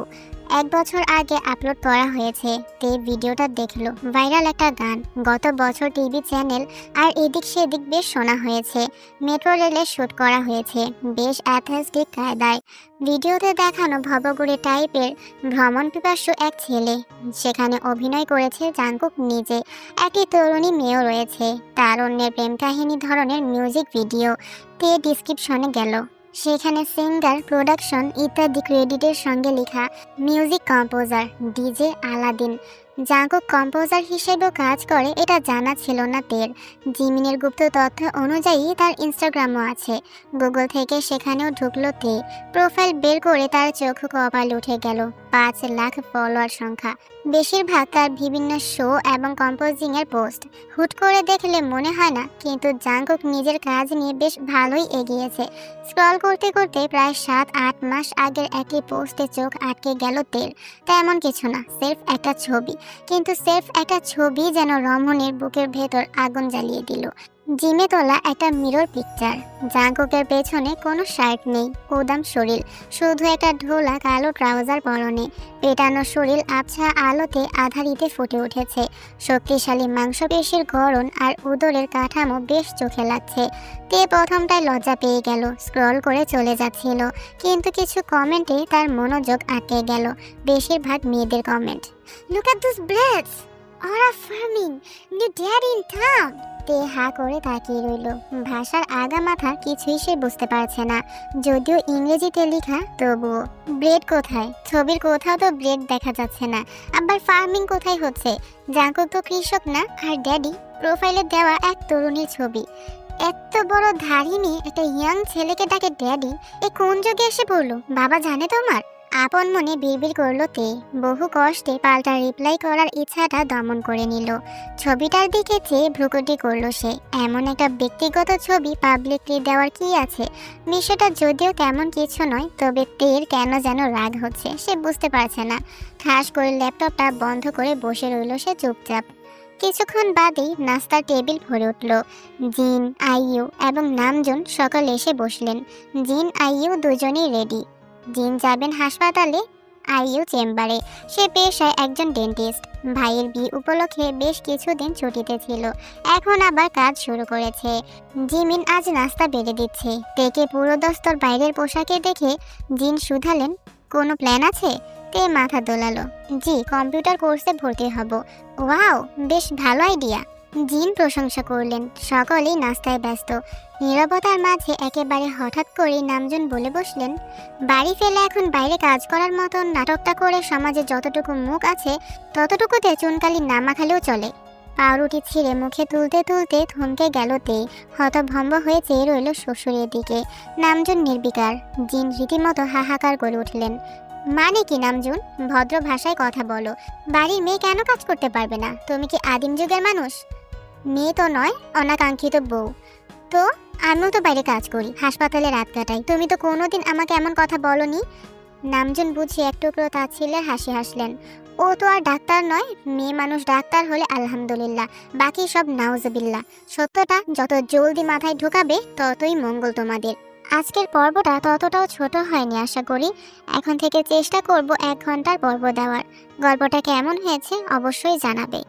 1 বছর আগে আপলোড করা হয়েছে। তে ভিডিওটা দেখলো, ভাইরাল একটা গান। গত বছর টিভি চ্যানেল আর এদিক সেদিক বেশ শোনা হয়েছে। মেট্রো রেলে শ্যুট করা হয়েছে, বেশ অ্যাথলেটিক কায়দায়। ভিডিওতে দেখানো ভবঘুরে টাইপের ভ্রমণ পিপাসু এক ছেলে। সেখানে অভিনয় করেছে জাঙ্কুক নিজে। একটি তরুণী মেয়েও রয়েছে। তারুণ্যের প্রেম কাহিনী ধরনের মিউজিক ভিডিও। তে ডিসক্রিপশনে গেল, সেখানে সিঙ্গার, প্রোডাকশন ইত্যাদি ক্রেডিটের সঙ্গে লেখা music composer DJ Aladdin. Jungkook composer হিসেবেও কাজ করে এটা জানা ছিল না তের। জিমিনের গুপ্ত তথ্য অনুযায়ী তার ইনস্টাগ্রামও আছে। গুগল থেকে সেখানেও ঢুকলো তে। প্রোফাইল বের করে তার চোখ কপাল উঠে গেল। 5 লাখ ফলোয়ার সংখ্যা। বেশিরভাগ তার বিভিন্ন শো এবং কম্পোজিংয়ের পোস্ট। হুট করে দেখলে মনে হয় না, কিন্তু জাঙ্কুক নিজের কাজ নিয়ে বেশ ভালোই এগিয়েছে। স্ক্রল করতে করতে প্রায় 7-8 মাস আগের একটি পোস্টে চোখ আটকে গেল তের। তেমন কিছু না, সির্ফ একটা ছবি। কিন্তু সেলফ একটা ছবি যেন রমণীর বুকের ভেতর আগুন জ্বালিয়ে দিল। জিমে তোলা একটা মিরর পিকচার। জাঙ্কুকের পেছনে কোনো শার্ট নেই, উদাম শরীর, শুধু একটা ঢোলা কালো ট্রাউজার পরনে। পেটানো শরীর আবছা আলোতে আধারিতে ফুটে উঠেছে। শক্তিশালী মাংসপেশির গড়ন আর উদরের কাঠামো বেশ চোখে লাগছে। তে প্রথমটায় লজ্জা পেয়ে গেল, স্ক্রল করে চলে যাচ্ছিল, কিন্তু কিছু কমেন্টে তার মনোযোগ আটকে গেল। বেশিরভাগ মেয়েদের comment, look at this breaths, or affirming new dad in town. তে হা করে তাকিয়ে রইল। ভাষার আগা মাথা কিছুই সে বুঝতে পারছে না, যদিও ইংরেজিতে লেখা তবুও। ব্রেড কোথায়? ছবির কোথাও তো ব্রেড দেখা যাচ্ছে না। আবার ফার্মিং কোথায় হচ্ছে? জাঙ্কুক তো কৃষক না। আর ড্যাডি প্রোফাইলে দেওয়া এক তরুণীর ছবি। এত বড় ধারিনী একটা ইয়াং ছেলেকে ডাকে ড্যাডি, এ কোন যুগে এসে পড়লো? বাবা জানে তোমার? আপন মনে বিড়বিড় করলো তে। বহু কষ্টে পাল্টা রিপ্লাই করার ইচ্ছাটা দমন করে নিল। ছবিটার দিকে চেয়ে ভ্রুকুটি করলো সে। এমন একটা ব্যক্তিগত ছবি পাবলিকলি দেওয়ার কি আছে? বিষয়টা যদিও তেমন কিছু নয়, তবে তের কেন যেন রাগ হচ্ছে সে বুঝতে পারছে না। ঠাস করে ল্যাপটপটা বন্ধ করে বসে রইল সে চুপচাপ। কিছুক্ষণ বাদেই নাস্তার টেবিল ভরে উঠল। জিন, আইইউ এবং নামজুন সকলে এসে বসলেন। জিন, আইইউ দুজনেই রেডি। জিন যাবেন হাসপাতালে, আইইউ চেম্বারে। সে পেশায় একজন ডেন্টিস্ট। ভাইয়ের বিয়ে উপলক্ষে বেশ কিছুদিন ছুটিতে ছিল, এখন আবার কাজ শুরু করেছে। জিমিন আজ নাস্তা বেড়ে দিচ্ছে। তেকে পুরো দস্তর বাইরের পোশাকে দেখে জিন শুধালেন, কোনো প্ল্যান আছে? তে মাথা দোলালো, জি, কম্পিউটার কোর্সে ভর্তি হব। ওয়াও, বেশ ভালো আইডিয়া। জিন প্রশংসা করলেন। সকলেই নাস্তায় ব্যস্ত। নীরবতার মাঝে একেবারে হঠাৎ করেই নামজুন বলে বসলেন, বাড়ি ফেলে এখন বাইরে কাজ করার মতন নাটকটা করে সমাজে যতটুকু মুখ আছে ততটুকুতে চুনকালি না মাখালেও চলে। পাউরুটি ছিঁড়ে মুখে তুলতে তুলতে থমকে গেল তে। হতভম্ব হয়ে চেয়ে রইল শ্বশুরের দিকে। নামজুন নির্বিকার। জিন রীতিমতো হাহাকার করে উঠলেন, মানে কি নামজুন? ভদ্র ভাষায় কথা বলো। বাড়ির মেয়ে কেন কাজ করতে পারবে না? তুমি কি আদিম যুগের মানুষ? মেয়ে তো নয়, অনাকাঙ্ক্ষিত বউ। তো আমিও তো বাইরে কাজ করি, হাসপাতালে রাত কাটাই। তুমি তো কোনোদিন আমাকে এমন কথা বলনি। নামজুন বুঝি এক টুকরো তাচ্ছিল্যের হাসি হাসলেন। ও তো আর ডাক্তার নয়। মেয়ে মানুষ ডাক্তার হলে আলহামদুলিল্লাহ, বাকি সব নাউজুবিল্লাহ। সত্যটা যত জলদি মাথায় ঢোকাবে ততই মঙ্গল তোমাদের। আজকের পর্বটা ততটাও ছোট হয়নি আশা করি। এখন থেকে চেষ্টা করব 1 ঘন্টার পর্ব দেওয়ার। গল্পটা কেমন হয়েছে অবশ্যই জানাবে।